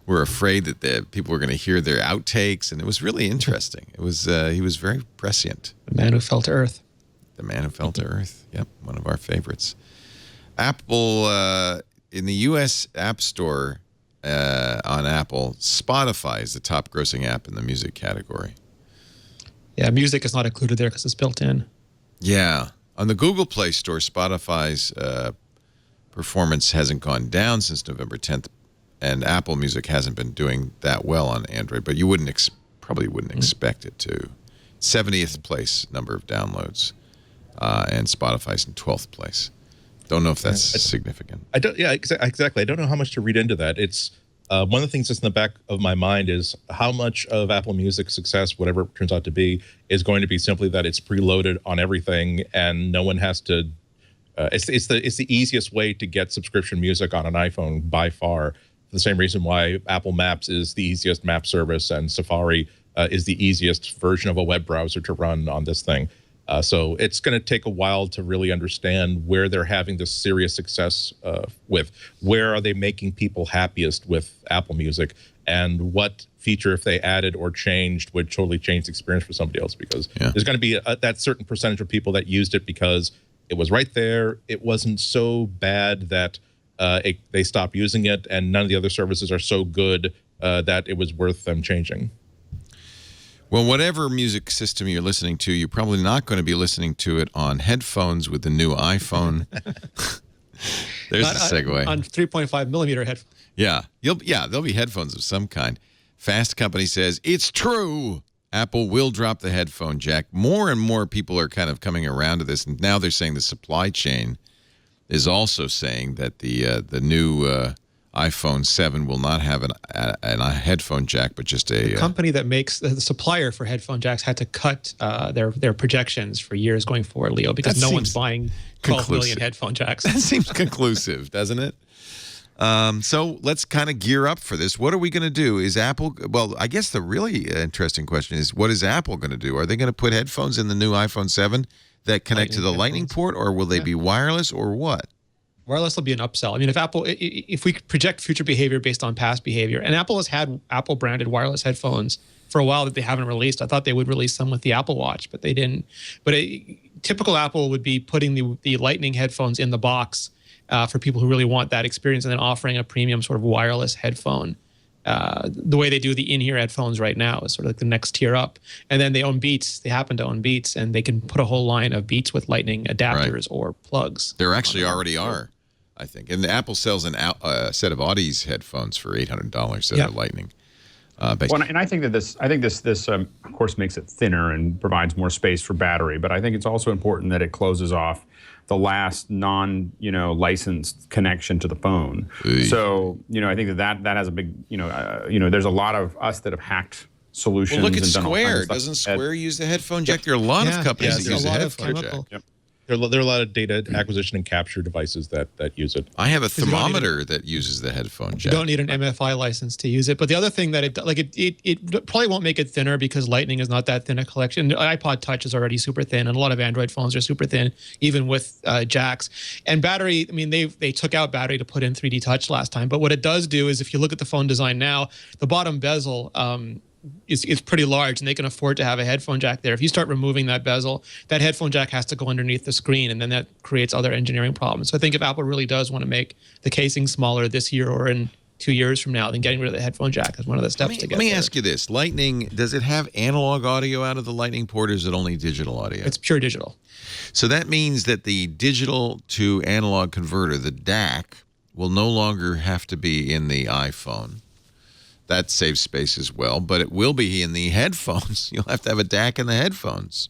were afraid that the people were going to hear their outtakes, and it was really interesting. It was he was very prescient. The man who fell to earth. The man who fell to earth. Yep, one of our favorites. Apple in the U.S. App Store on Apple, Spotify is the top grossing app in the music category. Yeah, music is not included there because it's built in. Yeah, on the Google Play Store, Spotify's performance hasn't gone down since November 10th. And Apple Music hasn't been doing that well on Android, but you probably wouldn't expect it to. 70th place number of downloads, and Spotify's in 12th place. Don't know if that's significant. I don't. Yeah, exactly. I don't know how much to read into that. It's one of the things that's in the back of my mind is how much of Apple Music's success, whatever it turns out to be, is going to be simply that it's preloaded on everything, and no one has to. It's the easiest way to get subscription music on an iPhone by far. The same reason why Apple Maps is the easiest map service and Safari is the easiest version of a web browser to run on this thing. So it's going to take a while to really understand where they're having this serious success with. Where are they making people happiest with Apple Music? And what feature, if they added or changed, would totally change the experience for somebody else? Because there's going to be that certain percentage of people that used it because it was right there. It wasn't so bad that they stop using it, and none of the other services are so good that it was worth them changing. Well, whatever music system you're listening to, you're probably not going to be listening to it on headphones with the new iPhone. There's a segue. On 3.5 millimeter headphones. Yeah, there'll be headphones of some kind. Fast Company says, it's true. Apple will drop the headphone jack. More and more people are kind of coming around to this, and now they're saying the supply chain is also saying that the new iPhone 7 will not have a headphone jack, but just a... The company that makes the supplier for headphone jacks had to cut their projections for years going forward, Leo, because no one's buying 12 million headphone jacks. That seems conclusive, doesn't it? So let's kind of gear up for this. What are we going to do? Is Apple, well, I guess the really interesting question is, what is Apple going to do? Are they going to put headphones in the new iPhone 7 that connect to the Lightning port, or will they be wireless, or what? Wireless will be an upsell. I mean, if we project future behavior based on past behavior, and Apple has had Apple branded wireless headphones for a while that they haven't released. I thought they would release some with the Apple Watch, but they didn't. But typical Apple would be putting the Lightning headphones in the box for people who really want that experience, and then offering a premium sort of wireless headphone. The way they do the in-ear headphones right now is sort of like the next tier up. And then they own Beats. They happen to own Beats, and they can put a whole line of Beats with Lightning adapters or plugs. There actually already are, I think. And Apple sells a set of Audis headphones for $800 that are Lightning. Well, and I think that this of course makes it thinner and provides more space for battery. But I think it's also important that it closes off the last licensed connection to the phone. So I think that has a big there's a lot of us that have hacked solutions. Well, look at and done all kinds Square. of stuff. Doesn't Square use the headphone jack? There are a lot of companies that use the headphone jack. There are a lot of data acquisition and capture devices that use it. I have a thermometer that uses the headphone jack. You don't need an MFI license to use it. But the other thing that it probably won't make it thinner, because Lightning is not that thin a collection. The iPod Touch is already super thin, and a lot of Android phones are super thin, even with jacks. And battery, I mean, they took out battery to put in 3D Touch last time. But what it does do is, if you look at the phone design now, the bottom bezel is pretty large, and they can afford to have a headphone jack there. If you start removing that bezel, that headphone jack has to go underneath the screen, and then that creates other engineering problems. So I think if Apple really does want to make the casing smaller this year or in 2 years from now, then getting rid of the headphone jack is one of the steps to get Let me there. ask you this. Lightning, does it have analog audio out of the Lightning port, or is it only digital audio? It's pure digital. So that means that the digital to analog converter, the DAC, will no longer have to be in the iPhone. That saves space as well, but it will be in the headphones. You'll have to have a DAC in the headphones.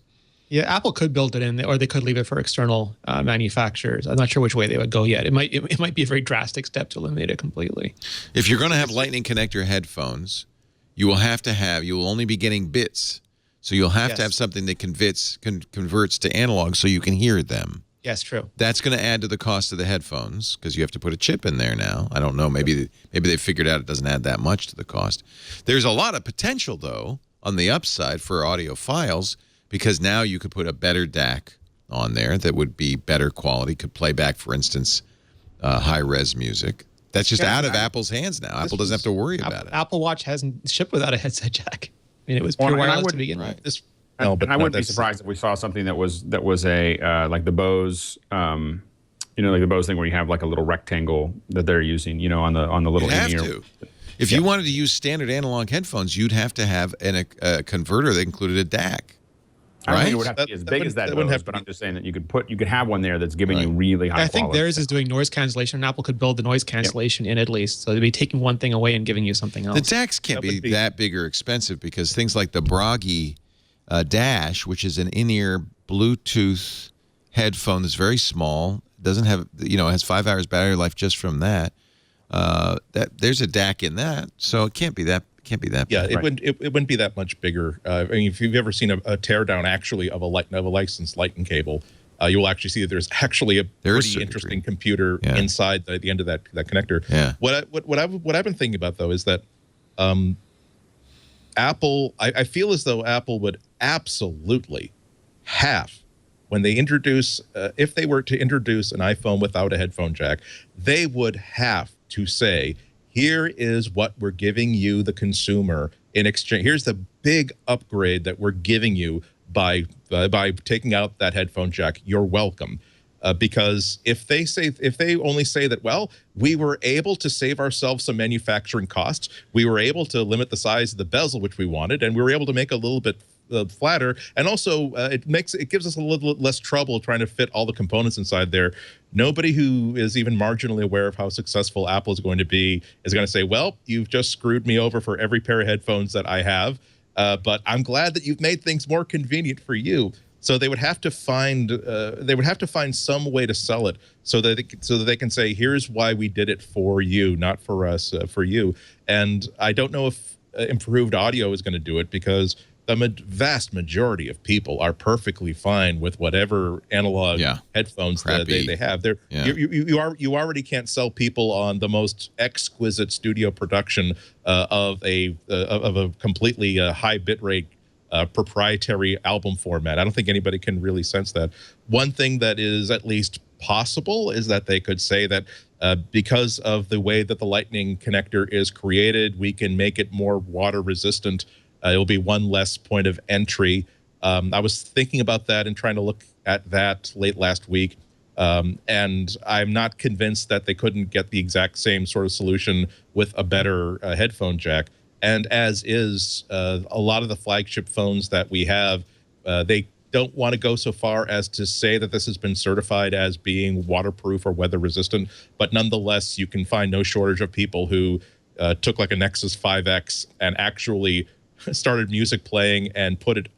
Yeah, Apple could build it in, or they could leave it for external manufacturers. I'm not sure which way they would go yet. It might be a very drastic step to eliminate it completely. If you're going to have Lightning connector headphones, you will only be getting bits. So you'll have to have something that converts to analog so you can hear them. Yes, true. That's going to add to the cost of the headphones, because you have to put a chip in there now. I don't know. Maybe they figured out it doesn't add that much to the cost. There's a lot of potential, though, on the upside for audiophiles, because now you could put a better DAC on there that would be better quality, could play back, for instance, high-res music. That's just out of Apple's hands now. Apple doesn't have to worry about it. Apple Watch hasn't shipped without a headset jack. I mean, it was pure wireless to begin with. No, but I wouldn't be surprised if we saw something that was a like the Bose, like the Bose thing where you have like a little rectangle that they're using, on the little in-ear. If you wanted to use standard analog headphones, you'd have to have a converter that included a DAC. I don't think it would have to be as big as that Bose, but I'm just saying that you could have one there that's giving you really high quality. I think theirs is doing noise cancellation, and Apple could build the noise cancellation in at least. So they'd be taking one thing away and giving you something else. The DACs can't be that big or expensive, because things like the Bragi Dash, which is an in-ear Bluetooth headphone that's very small, doesn't have, has 5 hours battery life just from that. There's a DAC in that, so it can't be that. Yeah, big. it wouldn't be that much bigger. I mean, if you've ever seen a teardown actually of a licensed Lightning cable, you will actually see that there's actually a pretty interesting computer inside the end of that connector. Yeah. What I've been thinking about, though, is that Apple, I feel as though Apple would absolutely when they introduce, if they were to introduce an iPhone without a headphone jack, they would have to say, here is what we're giving you, the consumer, in exchange. Here's the big upgrade that we're giving you by taking out that headphone jack. You're welcome. Because if they only say that, well, we were able to save ourselves some manufacturing costs, we were able to limit the size of the bezel which we wanted, and we were able to make a little bit flatter, and also it gives us a little less trouble trying to fit all the components inside there. Nobody who is even marginally aware of how successful Apple is going to be is going to say, well, you've just screwed me over for every pair of headphones that I have, but I'm glad that you've made things more convenient for you. So they would have to find some way to sell it so that they can say, here's why we did it for you, not for us, for you. And I don't know if improved audio is going to do it, because the vast majority of people are perfectly fine with whatever analog headphones that they have. You already can't sell people on the most exquisite studio production of a completely high bitrate proprietary album format. I don't think anybody can really sense that. One thing that is at least possible is that they could say that because of the way that the Lightning connector is created, we can make it more water resistant. It'll be one less point of entry. I was thinking about that and trying to look at that late last week. And I'm not convinced that they couldn't get the exact same sort of solution with a better headphone jack. And as is a lot of the flagship phones that we have, they don't want to go so far as to say that this has been certified as being waterproof or weather resistant. But nonetheless, you can find no shortage of people who took like a Nexus 5X and actually started music playing and put it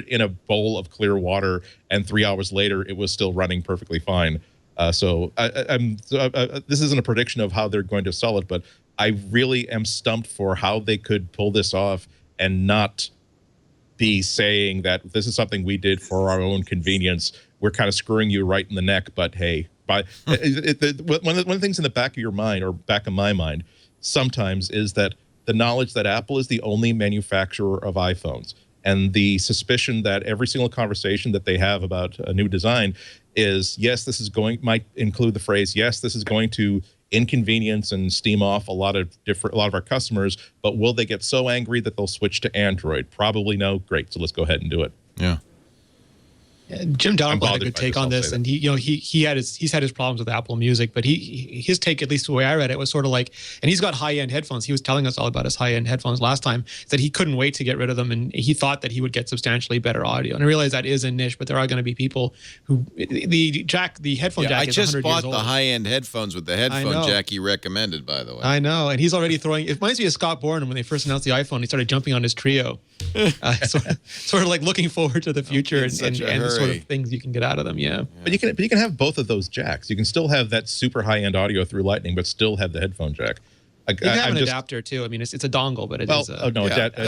in a bowl of clear water, and 3 hours later it was still running perfectly fine. So this isn't a prediction of how they're going to sell it, but I really am stumped for how they could pull this off and not be saying that this is something we did for our own convenience. We're kind of screwing you right in the neck, but hey, one of the things in the back of your mind, or back of my mind, sometimes is that the knowledge that Apple is the only manufacturer of iPhones, and the suspicion that every single conversation that they have about a new design is, yes, this is might include the phrase, yes, this is going to inconvenience and steam off a lot of our customers, but will they get so angry that they'll switch to Android? Probably no. Great, so let's go ahead and do it. Yeah. Jim Downwell had a good take on this, and he's had his problems with Apple Music, but his take, at least the way I read it, was sort of like, and he's got high-end headphones. He was telling us all about his high-end headphones last time, that he couldn't wait to get rid of them, and he thought that he would get substantially better audio. And I realize that is a niche, but there are going to be people who the headphone jack is 100 years old. I just bought the high-end headphones with the headphone jack he recommended, by the way. I know, and he's already throwing. It reminds me of Scott Bourne when they first announced the iPhone. He started jumping on his Trio, sort of like looking forward to the future and the sort of things you can get out of them. Yeah. But you can have both of those jacks. You can still have that super high-end audio through Lightning, but still have the headphone jack. You can have an adapter too. I mean, it's a dongle, but it'll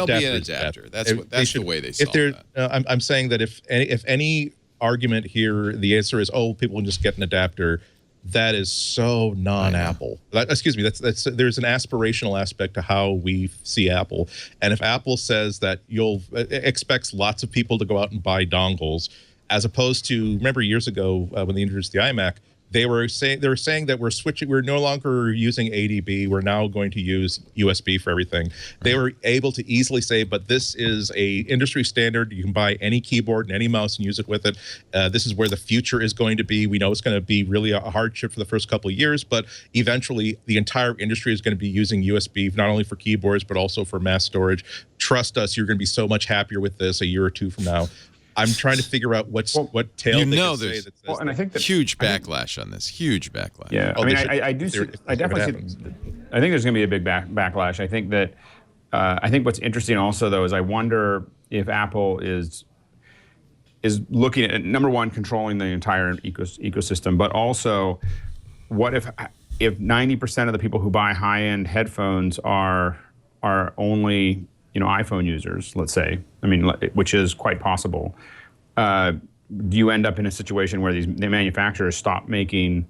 be an adapter. That's the way they solve that. I'm saying that if any argument here, the answer is, people can just get an adapter. That is so non-Apple. Excuse me. There's an aspirational aspect to how we see Apple, and if Apple says that expects lots of people to go out and buy dongles, as opposed to, remember years ago when they introduced the iMac, they were saying that we're no longer using ADB, we're now going to use USB for everything. They were able to easily say, but this is a industry standard. You can buy any keyboard and any mouse and use it with it. This is where the future is going to be. We know it's going to be really a hardship for the first couple of years, but eventually the entire industry is going to be using USB, not only for keyboards, but also for mass storage. Trust us, you're going to be so much happier with this a year or two from now. I'm trying to figure out what tail they can say that says that. And I think that huge backlash on this. Huge backlash. Yeah, I definitely see. I think there's going to be a big backlash. I think that. I think what's interesting also though is I wonder if Apple is looking at, number one, controlling the entire ecosystem, but also what if 90% of the people who buy high-end headphones are only iPhone users, let's say, which is quite possible. Do you end up in a situation where the manufacturers stop making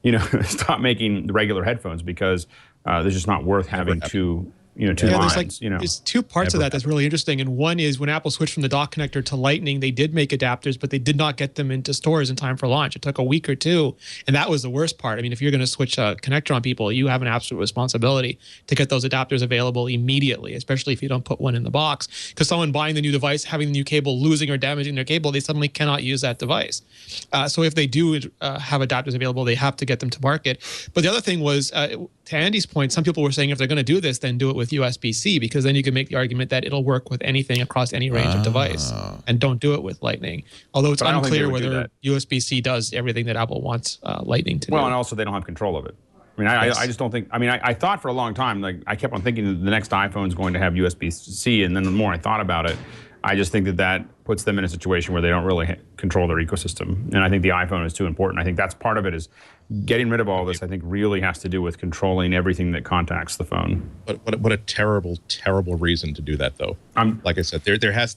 the regular headphones because they're just not worth having two lines? There's two parts of that that's really interesting. And one is when Apple switched from the dock connector to Lightning, they did make adapters, but they did not get them into stores in time for launch. It took a week or two, and that was the worst part. I mean, if you're going to switch a connector on people, you have an absolute responsibility to get those adapters available immediately, especially if you don't put one in the box. Because someone buying the new device, having the new cable, losing or damaging their cable, they suddenly cannot use that device. So if they do have adapters available, they have to get them to market. But the other thing was, to Andy's point, some people were saying if they're going to do this, then do it with USB-C, because then you can make the argument that it'll work with anything across any range of device, and don't do it with Lightning. Although it's unclear whether USB-C does everything that Apple wants Lightning to do. Well, and also they don't have control of it. I just don't think. I thought for a long time, I kept on thinking that the next iPhone is going to have USB-C, and then the more I thought about it, I just think that puts them in a situation where they don't really control their ecosystem. And I think the iPhone is too important. I think that's part of it, is getting rid of all this, I think, really has to do with controlling everything that contacts the phone. What a terrible, terrible reason to do that, though. Like I said, there has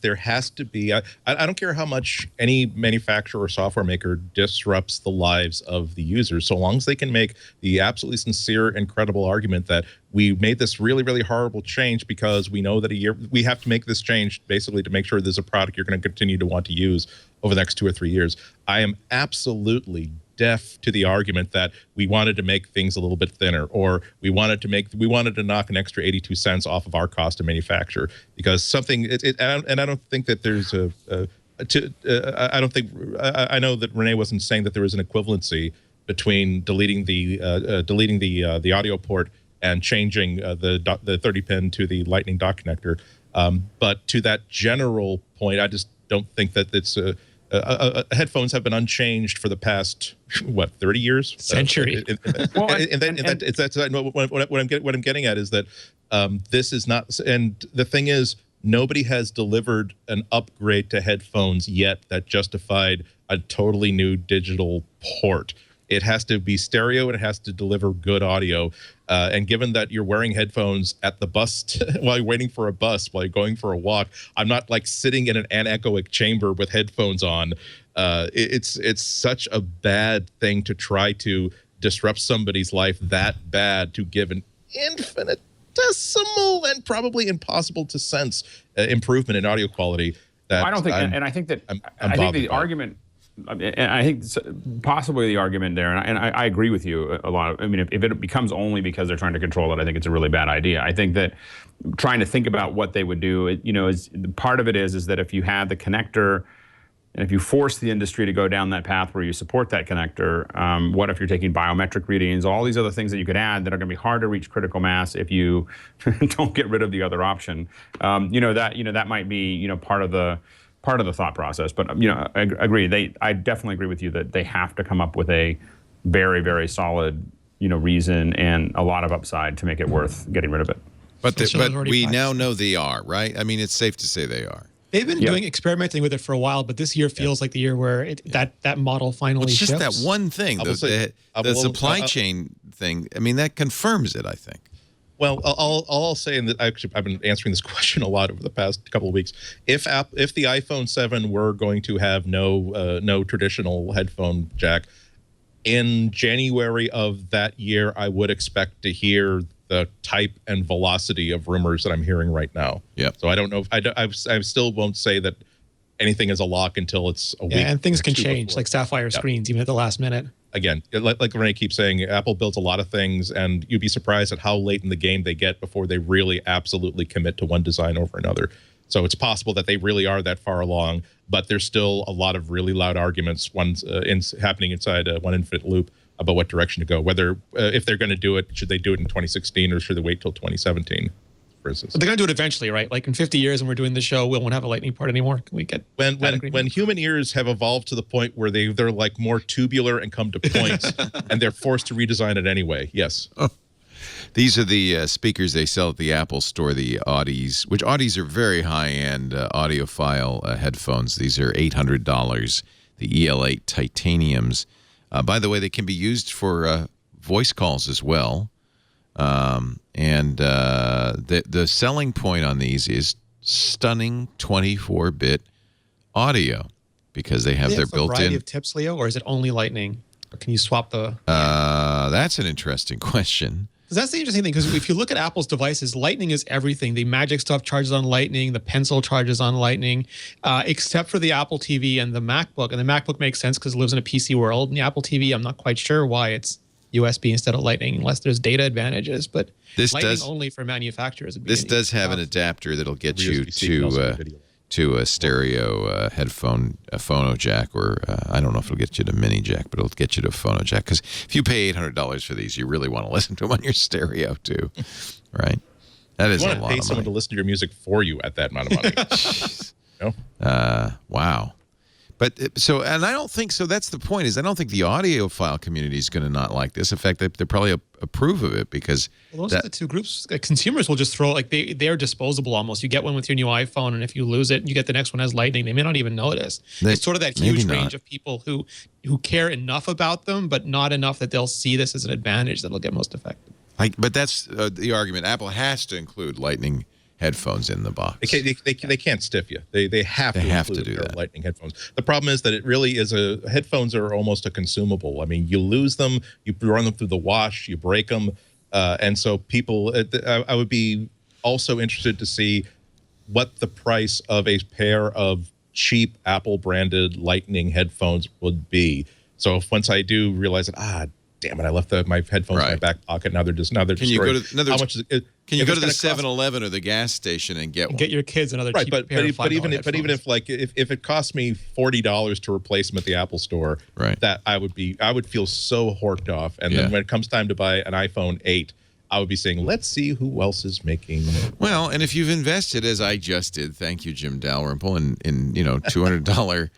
to be. I don't care how much any manufacturer or software maker disrupts the lives of the users, so long as they can make the absolutely sincere and credible argument that we made this really, really horrible change because we know that we have to make this change basically to make sure there's a product you're going to continue to want to use over the next 2 or 3 years. I am absolutely deaf to the argument that we wanted to make things a little bit thinner, or we wanted to knock an extra 82 cents off of our cost to manufacture, because something. And I don't think that there's I know that Rene wasn't saying that there was an equivalency between deleting the audio port and changing the 30 pin to the Lightning dock connector. But to that general point, I just don't think that it's headphones have been unchanged for the past 30 years, century. What I'm getting at is that this is not. And the thing is, nobody has delivered an upgrade to headphones yet that justified a totally new digital port. It has to be stereo, and it has to deliver good audio. And given that you're wearing headphones at the bus while you're waiting for a bus, while you're going for a walk, I'm not like sitting in an anechoic chamber with headphones on. It's such a bad thing to try to disrupt somebody's life that bad, to give an infinitesimal and probably impossible to sense improvement in audio quality. That I don't think, and I think that I think the argument. And I think possibly the argument there, and I agree with you a lot. I mean, if it becomes only because they're trying to control it, I think it's a really bad idea. I think that trying to think about what they would do, is part of it is that if you had the connector, and if you force the industry to go down that path where you support that connector, what if you're taking biometric readings, all these other things that you could add that are going to be hard to reach critical mass if you don't get rid of the other option. That might be part of the thought process. But I agree. I definitely agree with you that they have to come up with a very, very solid reason and a lot of upside to make it worth getting rid of it. But we now know they are, right? I mean, it's safe to say they are. They've been experimenting with it for a while, but this year feels like the year where that model finally ships. It's just that one thing, the supply chain thing. I mean, that confirms it, I think. Well, I'll say, and actually I've been answering this question a lot over the past couple of weeks. If the iPhone 7 were going to have no traditional headphone jack, in January of that year, I would expect to hear the type and velocity of rumors that I'm hearing right now. Yeah. So I don't know. I still won't say that anything is a lock until it's a week. Yeah, and things can change, like Sapphire screens, even at the last minute. Again, like Rene keeps saying, Apple builds a lot of things, and you'd be surprised at how late in the game they get before they really absolutely commit to one design over another. So it's possible that they really are that far along, but there's still a lot of really loud arguments happening inside one infinite loop about what direction to go. Whether if they're going to do it, should they do it in 2016 or should they wait till 2017? For instance, but they're going to do it eventually, right? Like in 50 years, when we're doing the show, we won't have a Lightning port anymore. Can we get when human ears have evolved to the point where they're like more tubular and come to points, and they're forced to redesign it anyway? Yes. Oh. These are the speakers they sell at the Apple Store, the Audis, which Audis are very high-end audiophile headphones. These are $800, the EL8 titaniums. By the way, they can be used for voice calls as well. And the selling point on these is stunning 24-bit audio, because they have their built-in. Variety of tips, Leo, or is it only Lightning? Or can you swap the? That's an interesting question. Because that's the interesting thing. Because if you look at Apple's devices, Lightning is everything. The Magic stuff charges on Lightning. The Pencil charges on Lightning, except for the Apple TV and the MacBook. And the MacBook makes sense because it lives in a PC world. And the Apple TV, I'm not quite sure why it's USB instead of Lightning, unless there's data advantages. But this Lightning only for manufacturers. This does have an adapter that'll get you to a stereo headphone, a phono jack, or I don't know if it'll get you to mini jack, but it'll get you to a phono jack. Because if you pay $800 for these, you really want to listen to them on your stereo too, right? That is a lot of money. You want to pay someone to listen to your music for you at that amount of money. No? Wow. So, and I don't think so. That's the point. Is I don't think the audiophile community is going to not like this. In fact, they probably approve of it because those are the two groups. Like, consumers will just throw they're disposable almost. You get one with your new iPhone, and if you lose it, you get the next one has Lightning. They may not even notice. It's sort of that huge range of people who care enough about them, but not enough that they'll see this as an advantage that'll get most affected. But that's the argument. Apple has to include Lightning headphones in the box. They can't stiff you. They have to do that. Lightning headphones. The problem is that it really is headphones are almost a consumable. I mean, you lose them, you run them through the wash, you break them, and so people. I would be also interested to see what the price of a pair of cheap Apple branded Lightning headphones would be. So once I do realize that, damn it, I left my headphones in my back pocket. Now they're destroyed. Can you go to how much is it? Can you go to the 7-Eleven or the gas station and get one? Get your kids another cheap pair of $5 even if if it cost me $40 to replace them at the Apple Store, that I would feel so horked off. And then when it comes time to buy an iPhone 8, I would be saying, let's see who else is making. Well, and if you've invested, as I just did, thank you, Jim Dalrymple, in $200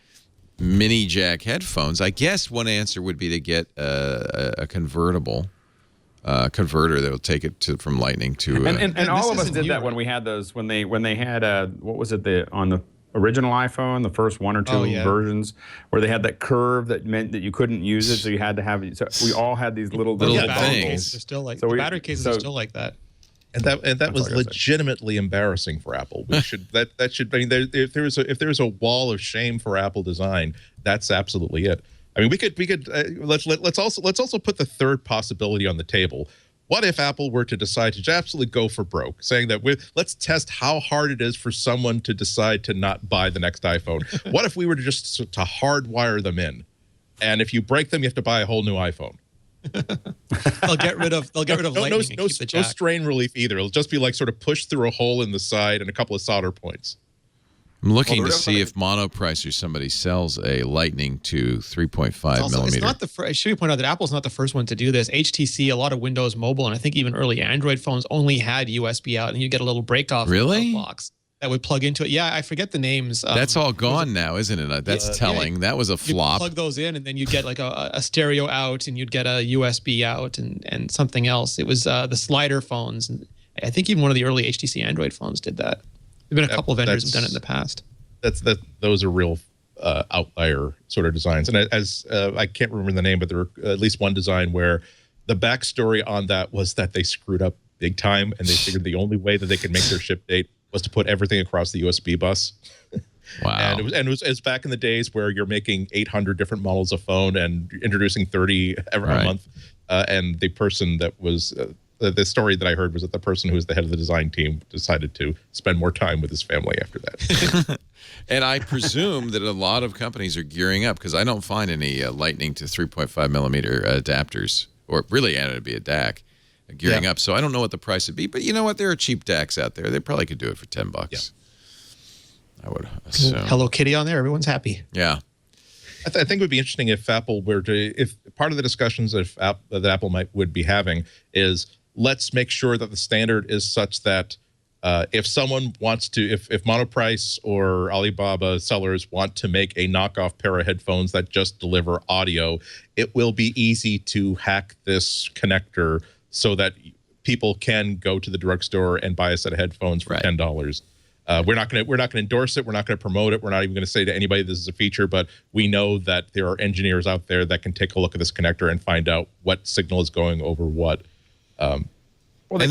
mini jack headphones, I guess one answer would be to get a converter that'll take it from Lightning to. And all of us did that when we had those when they had what was it on the original iPhone, the first one or two versions, where they had that curve that meant that you couldn't use it, so you had to have. So we all had these little battery cases are still like the battery cases are still like that. And that was legitimately embarrassing for Apple. We should that should. I mean, if there's a wall of shame for Apple design, that's absolutely it. I mean, we could let's also put the third possibility on the table. What if Apple were to decide to just absolutely go for broke, saying that let's test how hard it is for someone to decide to not buy the next iPhone? What if we were to just to hardwire them in, and if you break them, you have to buy a whole new iPhone? They'll get rid of Lightning and keep the jack. No strain relief either. It'll just be like sort of pushed through a hole in the side and a couple of solder points. I'm looking to see if Monoprice or somebody sells a Lightning to 3.5 millimeter. It's not the first. I should point out that Apple's not the first one to do this. HTC, a lot of Windows Mobile, and I think even early Android phones only had USB out, and you get a little break-off box that would plug into it. Yeah, I forget the names. That's all gone now, isn't it? That's telling. That was a flop. You plug those in, and then you'd get like a stereo out, and you'd get a USB out, and something else. It was the slider phones. And I think even one of the early HTC Android phones did that. There have been a couple of vendors who've done it in the past. Those are real outlier sort of designs. And as I can't remember the name, but there were at least one design where the backstory on that was that they screwed up big time, and they figured the only way that they could make their ship date was to put everything across the USB bus. Wow. And it was back in the days where you're making 800 different models of phone and introducing 30 every month. And the person that was the story that I heard was that the person who was the head of the design team decided to spend more time with his family after that. And I presume that a lot of companies are gearing up, because I don't find any Lightning to 3.5 millimeter adapters, or really it'd be a DAC, gearing up. So I don't know what the price would be, but you know what? There are cheap DACs out there. They probably could do it for $10. Yeah. I would assume. Hello Kitty on there. Everyone's happy. Yeah. I think it would be interesting if Apple were to, if part of the discussions that Apple would be having is, let's make sure that the standard is such that if someone wants to, if Monoprice or Alibaba sellers want to make a knockoff pair of headphones that just deliver audio, it will be easy to hack this connector so that people can go to the drugstore and buy a set of headphones for $10. We're not going to endorse it. We're not going to promote it. We're not even going to say to anybody this is a feature, but we know that there are engineers out there that can take a look at this connector and find out what signal is going over what. And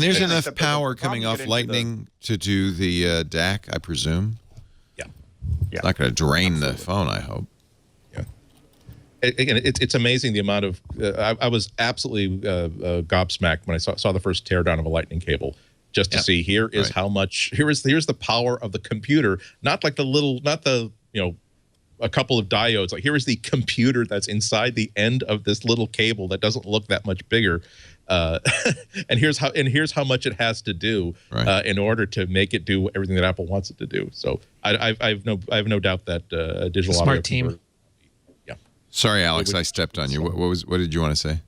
there's enough power coming off Lightning to do the DAC, I presume. Yeah. It's not going to drain the phone, I hope. Yeah. Again, it's amazing the amount of. I was absolutely gobsmacked when I saw the first teardown of a Lightning cable, just to see here is how much. Here's the power of the computer, not like a couple of diodes. Like, here is the computer that's inside the end of this little cable that doesn't look that much bigger. And here's how much it has to do in order to make it do everything that Apple wants it to do. So I have no doubt that digital smart audio team. Yeah. Sorry, Alex, I stepped on you. What did you want to say?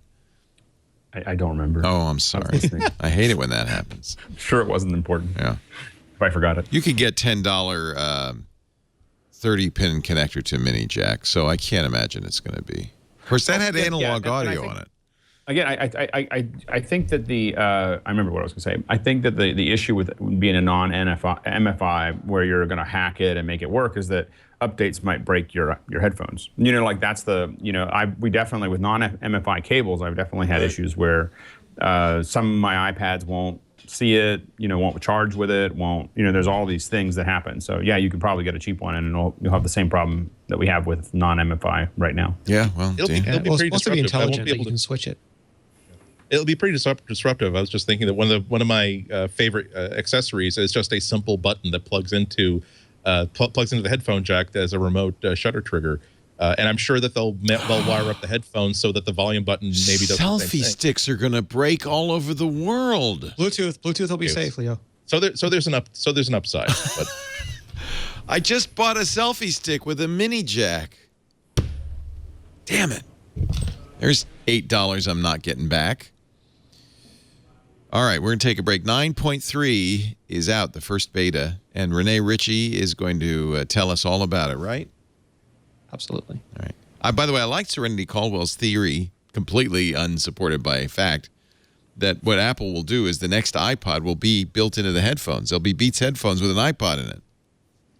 I don't remember. Oh, I'm sorry. I hate it when that happens. I'm sure it wasn't important. Yeah. If I forgot it. You could get $10 30-pin connector to mini jack, so I can't imagine it's going to be. Of course, that had analog audio on it. Again, I think that I remember what I was going to say. I think that the issue with being a non-MFI where you're going to hack it and make it work is that updates might break your headphones. Like that's we definitely, with non-MFI cables, I've definitely had issues where some of my iPads won't see it, won't charge with it, there's all these things that happen. So yeah, you could probably get a cheap one and you'll have the same problem that we have with non-MFI right now. Yeah, well, it'll be pretty supposed to be disruptive. intelligent that you can switch it. It'll be pretty disruptive. I was just thinking that one of my favorite accessories is just a simple button that plugs into the headphone jack as a remote shutter trigger. And I'm sure that they'll wire up the headphones so that the volume button maybe does the same thing. Selfie sticks are going to break all over the world. Bluetooth will be safe, Leo. So there's an upside. But I just bought a selfie stick with a mini jack. Damn it. There's $8 I'm not getting back. All right, we're going to take a break. 9.3 is out, the first beta, and Rene Ritchie is going to tell us all about it, right? Absolutely. All right. By the way, I like Serenity Caldwell's theory, completely unsupported by fact, that what Apple will do is the next iPod will be built into the headphones. There'll be Beats headphones with an iPod in it.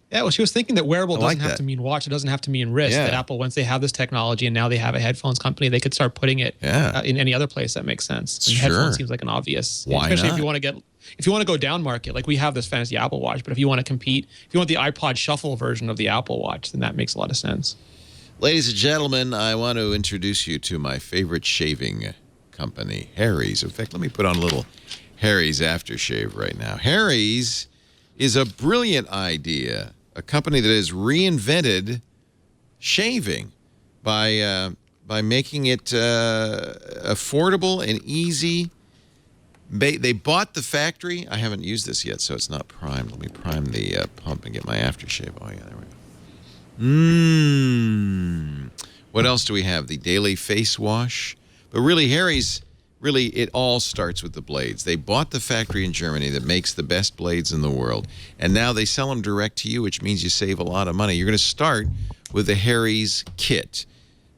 Yeah, well, she was thinking that wearable doesn't have that. to mean watch. It doesn't have to mean wrist. Yeah. That Apple, once they have this technology and now they have a headphones company, they could start putting it in any other place that makes sense. And headphones seems like an obvious. Why especially not? if you want to go down market, like we have this fancy Apple Watch, but if you want to compete, if you want the iPod Shuffle version of the Apple Watch, then that makes a lot of sense. Ladies and gentlemen, I want to introduce you to my favorite shaving company, Harry's. In fact, let me put on a little Harry's aftershave right now. Harry's is a brilliant idea, a company that has reinvented shaving by making it affordable and easy. They bought the factory. I haven't used this yet, so it's not primed. Let me prime the pump and get my aftershave. Oh, yeah, there we go. What else do we have? The daily face wash. But really, Harry's, it all starts with the blades. They bought the factory in Germany that makes the best blades in the world, and now they sell them direct to you, which means you save a lot of money. You're going to start with the Harry's kit.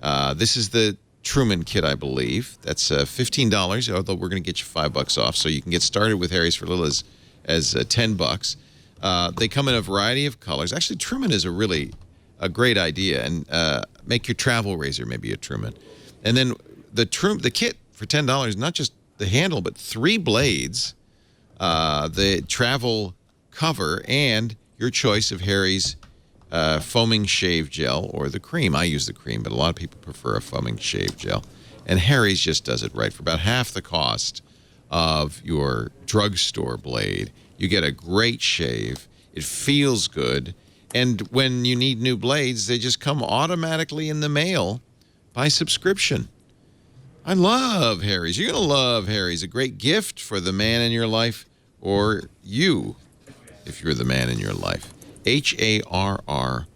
This is the Truman kit, I believe. That's $15, although we're going to get you $5 off, so you can get started with Harry's for as little as $10. They come in a variety of colors. Actually, Truman is a great idea, and make your travel razor maybe a Truman. And then the kit for $10, not just the handle, but 3 blades, the travel cover, and your choice of Harry's foaming shave gel or the cream. I use the cream, but a lot of people prefer a foaming shave gel. And Harry's just does it right. For about half the cost of your drugstore blade, you get a great shave. It feels good. And when you need new blades, they just come automatically in the mail by subscription. I love Harry's. You're going to love Harry's. A great gift for the man in your life, or you, if you're the man in your life. HARRYS,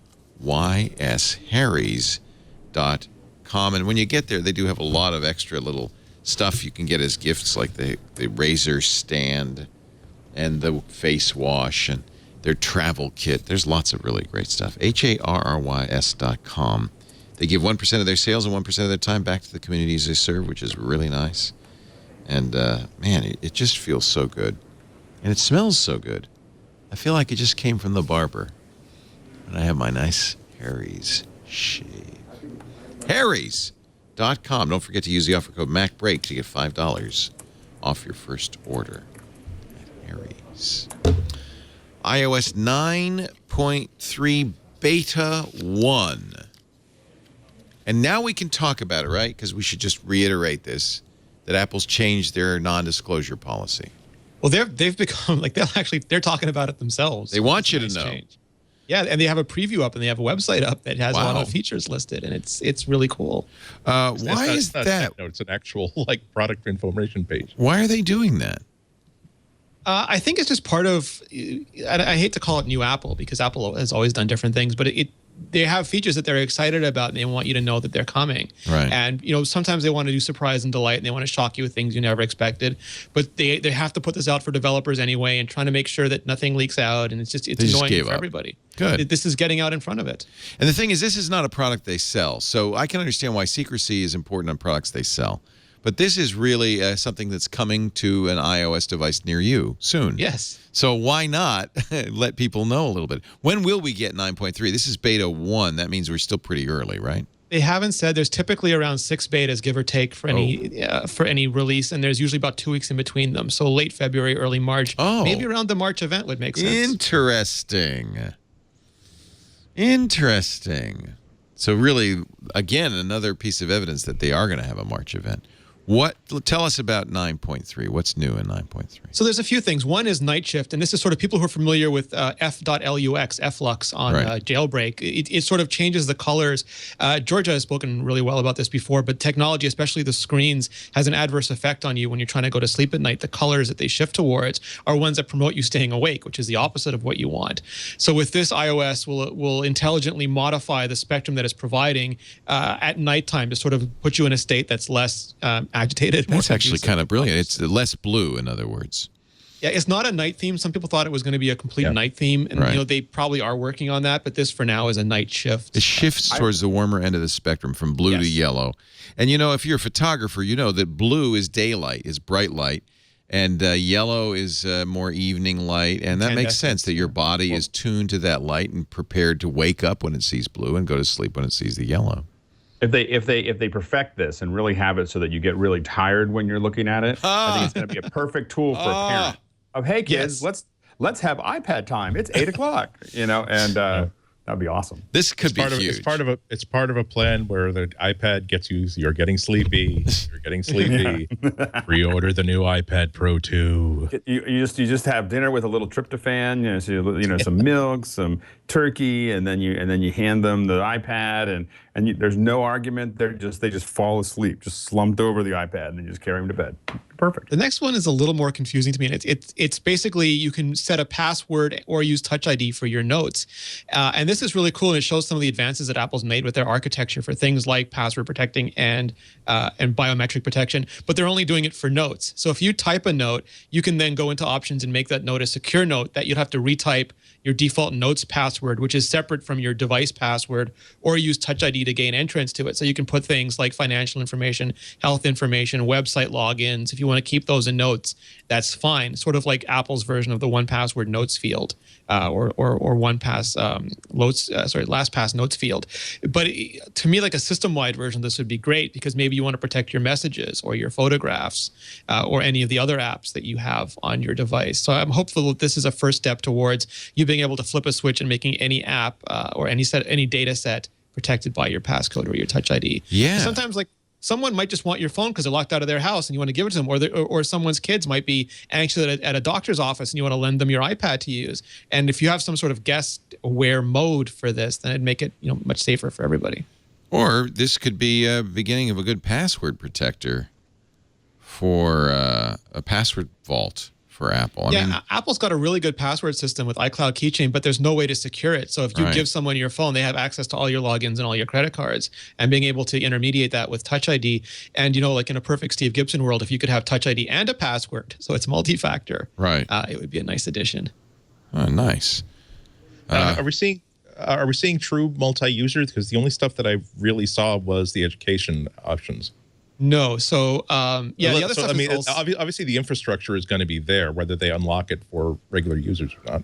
Harrys.com. And when you get there, they do have a lot of extra little stuff you can get as gifts, like the razor stand and the face wash and their travel kit. There's lots of really great stuff. HARRYS.com. They give 1% of their sales and 1% of their time back to the communities they serve, which is really nice. And, man, it just feels so good. And it smells so good. I feel like it just came from the barber. And I have my nice Harry's shave. Harrys.com. Don't forget to use the offer code MacBreak to get $5 off your first order at Harry's. iOS 9.3 Beta 1. And now we can talk about it, right? Because we should just reiterate this, that Apple's changed their non-disclosure policy. Well, they've become like they're talking about it themselves. They want you to know. Change. Yeah, and they have a preview up and they have a website up that has a lot of features listed, and it's really cool. Why is that? No, it's an actual product information page. Why are they doing that? I think it's just part of. I hate to call it new Apple because Apple has always done different things, but they have features that they're excited about and they want you to know that they're coming. Right. And, sometimes they want to do surprise and delight and they want to shock you with things you never expected. But they have to put this out for developers anyway and trying to make sure that nothing leaks out. And it's annoying for everybody. Good. This is getting out in front of it. And the thing is, this is not a product they sell. So I can understand why secrecy is important on products they sell. But this is really something that's coming to an iOS device near you soon. Yes. So why not let people know a little bit? When will we get 9.3? This is beta 1. That means we're still pretty early, right? They haven't said. There's typically around 6 betas, give or take, for any release, and there's usually about 2 weeks in between them. So late February, early March. Maybe around the March event would make sense. Interesting. So really, again, another piece of evidence that they are going to have a March event. Tell us about 9.3. What's new in 9.3? So there's a few things. One is night shift, and this is sort of people who are familiar with f.lux, flux on Jailbreak. It sort of changes the colors. Georgia has spoken really well about this before, but technology, especially the screens, has an adverse effect on you when you're trying to go to sleep at night. The colors that they shift towards are ones that promote you staying awake, which is the opposite of what you want. So with this, iOS will intelligently modify the spectrum that it's providing at nighttime to sort of put you in a state that's less agitated. That's actually kind of brilliant. It's less blue, in other words. Yeah, it's not a night theme. Some people thought it was going to be a complete night theme, and they probably are working on that. But this, for now, is a night shift. It shifts towards the warmer end of the spectrum from blue to yellow. And if you're a photographer, you know that blue is daylight, is bright light, and yellow is more evening light. And that makes sense that your body is tuned to that light and prepared to wake up when it sees blue and go to sleep when it sees the yellow. If they perfect this and really have it so that you get really tired when you're looking at it, I think it's going to be a perfect tool for a parent. Of hey kids, let's have iPad time. It's 8 o'clock, and that'd be awesome. This could be huge. It's part of a plan where the iPad gets you. You're getting sleepy. You're getting sleepy. Pre-order the new iPad Pro 2. You just have dinner with a little tryptophan, some milk, some turkey, and then you hand them the iPad, and there's no argument. They just fall asleep, just slumped over the iPad, and then you just carry them to bed. Perfect. The next one is a little more confusing to me, and it's basically you can set a password or use Touch ID for your notes, and this is really cool, and it shows some of the advances that Apple's made with their architecture for things like password protecting and biometric protection, but they're only doing it for notes. So if you type a note, you can then go into options and make that note a secure note that you'd have to retype your default notes password, which is separate from your device password, or use Touch ID to gain entrance to it. So you can put things like financial information, health information, website logins. If you want to keep those in notes, that's fine. Sort of like Apple's version of the 1Password notes field, or LastPass notes field. But to me, like a system-wide version, this would be great because maybe you want to protect your messages or your photographs or any of the other apps that you have on your device. So I'm hopeful that this is a first step towards you being able to flip a switch and making any app or any data set protected by your passcode or your Touch ID. Yeah. Sometimes, like, someone might just want your phone because they're locked out of their house and you want to give it to them, or someone's kids might be anxious at a doctor's office and you want to lend them your iPad to use. And if you have some sort of guest-aware mode for this, then it'd make it much safer for everybody. Or this could be a beginning of a good password protector for a password vault for Apple. I mean, Apple's got a really good password system with iCloud Keychain, but there's no way to secure it. So if you give someone your phone, they have access to all your logins and all your credit cards, and being able to intermediate that with Touch ID. And, like in a perfect Steve Gibson world, if you could have Touch ID and a password, so it's multi-factor, it would be a nice addition. Oh, nice. Are we seeing true multi-user? Because the only stuff that I really saw was the education options. No. So, the other stuff is also... obviously the infrastructure is going to be there, whether they unlock it for regular users or not.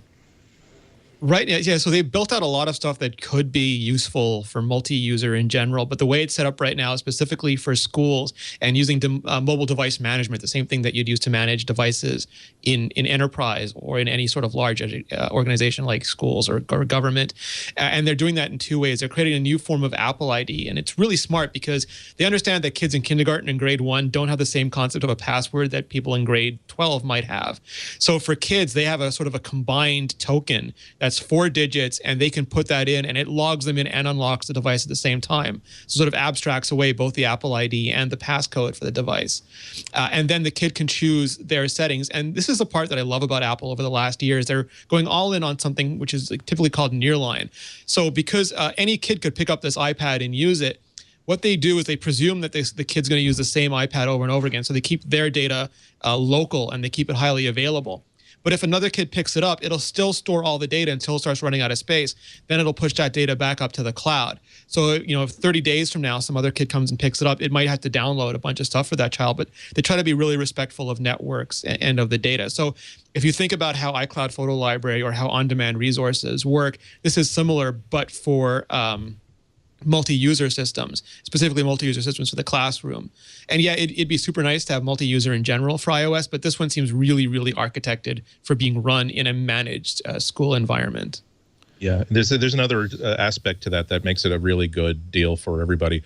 Right. Yeah. So they built out a lot of stuff that could be useful for multi-user in general. But the way it's set up right now, specifically for schools and using mobile device management, the same thing that you'd use to manage devices in enterprise or in any sort of large organization like schools or government. And they're doing that in two ways. They're creating a new form of Apple ID. And it's really smart because they understand that kids in kindergarten and grade 1 don't have the same concept of a password that people in grade 12 might have. So for kids, they have a sort of a combined token that's 4 digits, and they can put that in, and it logs them in and unlocks the device at the same time. So sort of abstracts away both the Apple ID and the passcode for the device. And then the kid can choose their settings. And this is the part that I love about Apple over the last years. They're going all in on something which is typically called nearline. So because any kid could pick up this iPad and use it, what they do is they presume that the kid's going to use the same iPad over and over again. So they keep their data local, and they keep it highly available. But if another kid picks it up, it'll still store all the data until it starts running out of space. Then it'll push that data back up to the cloud. So, if 30 days from now, some other kid comes and picks it up, it might have to download a bunch of stuff for that child. But they try to be really respectful of networks and of the data. So if you think about how iCloud Photo Library or how on-demand resources work, this is similar, but for multi-user systems, specifically multi-user systems for the classroom. And yeah, it'd be super nice to have multi-user in general for iOS, but this one seems really, really architected for being run in a managed school environment. Yeah, there's another aspect to that makes it a really good deal for everybody.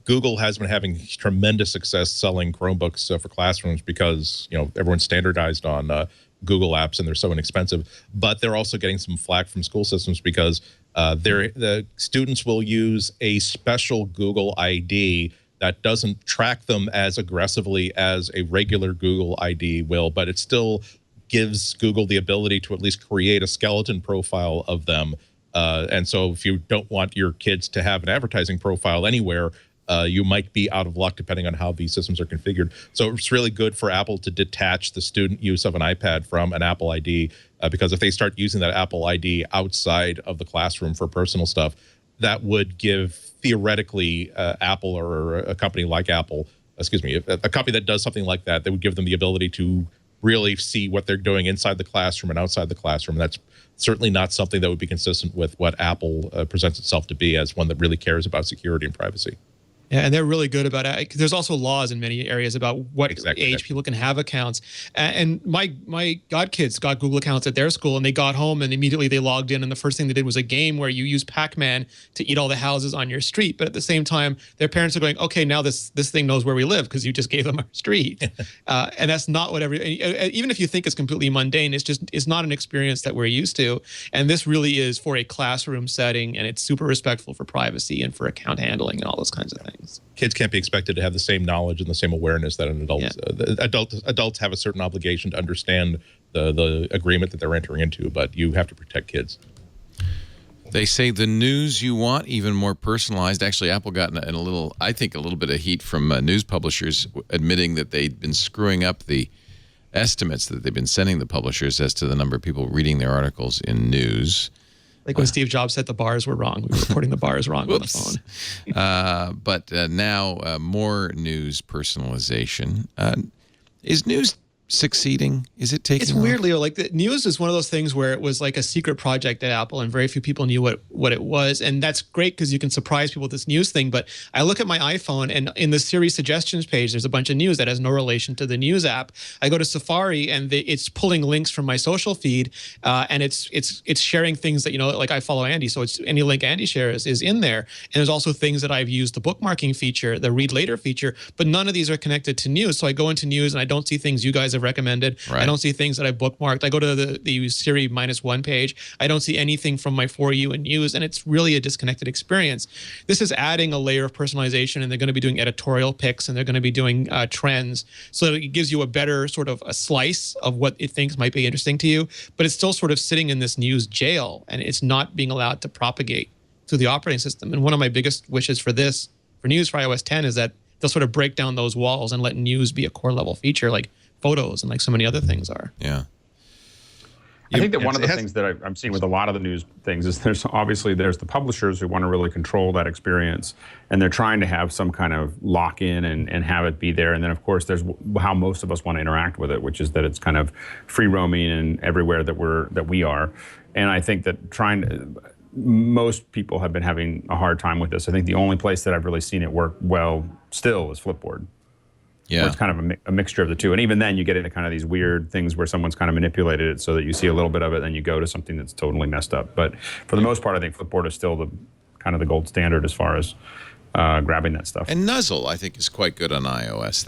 Google has been having tremendous success selling Chromebooks for classrooms because everyone's standardized on Google apps and they're so inexpensive. But they're also getting some flack from school systems because the students will use a special Google ID that doesn't track them as aggressively as a regular Google ID will, but it still gives Google the ability to at least create a skeleton profile of them. And so if you don't want your kids to have an advertising profile anywhere, you might be out of luck depending on how these systems are configured. So it's really good for Apple to detach the student use of an iPad from an Apple ID, because if they start using that Apple ID outside of the classroom for personal stuff, that would give theoretically Apple or a company like Apple, a company that does something like that, that would give them the ability to really see what they're doing inside the classroom and outside the classroom. That's certainly not something that would be consistent with what Apple presents itself to be as one that really cares about security and privacy. Yeah, and they're really good about it. There's also laws in many areas about what age people can have accounts. And my godkids got Google accounts at their school, and they got home and immediately they logged in. And the first thing they did was a game where you use Pac-Man to eat all the houses on your street. But at the same time, their parents are going, okay, now this thing knows where we live because you just gave them our street. And that's not what even if you think it's completely mundane, it's not an experience that we're used to. And this really is for a classroom setting, and it's super respectful for privacy and for account handling and all those kinds of things. Kids can't be expected to have the same knowledge and the same awareness that an adult. Yeah. Adults have a certain obligation to understand the agreement that they're entering into, but you have to protect kids. They say the news you want, even more personalized. Actually, Apple got in a little bit of heat from news publishers admitting that they'd been screwing up the estimates that they've been sending the publishers as to the number of people reading their articles in news. Like when Steve Jobs said the bars were wrong. We were reporting the bars wrong on the phone. But now more news personalization. Is news succeeding? Is it taking It's off? weird, Leo. Like the news is one of those things where it was like a secret project at Apple and very few people knew what it was. And that's great because you can surprise people with this news thing. But I look at my iPhone and in the Siri suggestions page, there's a bunch of news that has no relation to the news app. I go to Safari and it's pulling links from my social feed and it's sharing things that, like I follow Andy. So it's any link Andy shares is in there. And there's also things that I've used the bookmarking feature, the read later feature, but none of these are connected to news. So I go into news and I don't see things you guys have recommended. Right. I don't see things that I bookmarked. I go to the Siri -1 page. I don't see anything from my For You and news, and it's really a disconnected experience. This is adding a layer of personalization, and they're going to be doing editorial picks, and they're going to be doing trends, so that it gives you a better sort of a slice of what it thinks might be interesting to you, but it's still sort of sitting in this news jail, and it's not being allowed to propagate through the operating system. And one of my biggest wishes for news for iOS 10 is that they'll sort of break down those walls and let news be a core level feature like photos and like so many other things are. Yeah. I think that one of the things that I'm seeing with a lot of the news things is there's the publishers who want to really control that experience, and they're trying to have some kind of lock-in and have it be there. And then, of course, there's how most of us want to interact with it, which is that it's kind of free roaming and everywhere that we are. And I think that most people have been having a hard time with this. I think the only place that I've really seen it work well still is Flipboard. Yeah. Where it's kind of a mixture of the two. And even then you get into kind of these weird things where someone's kind of manipulated it so that you see a little bit of it, then you go to something that's totally messed up. But for the most part, I think Flipboard is still the kind of the gold standard as far as grabbing that stuff. And Nuzzle, I think, is quite good on iOS.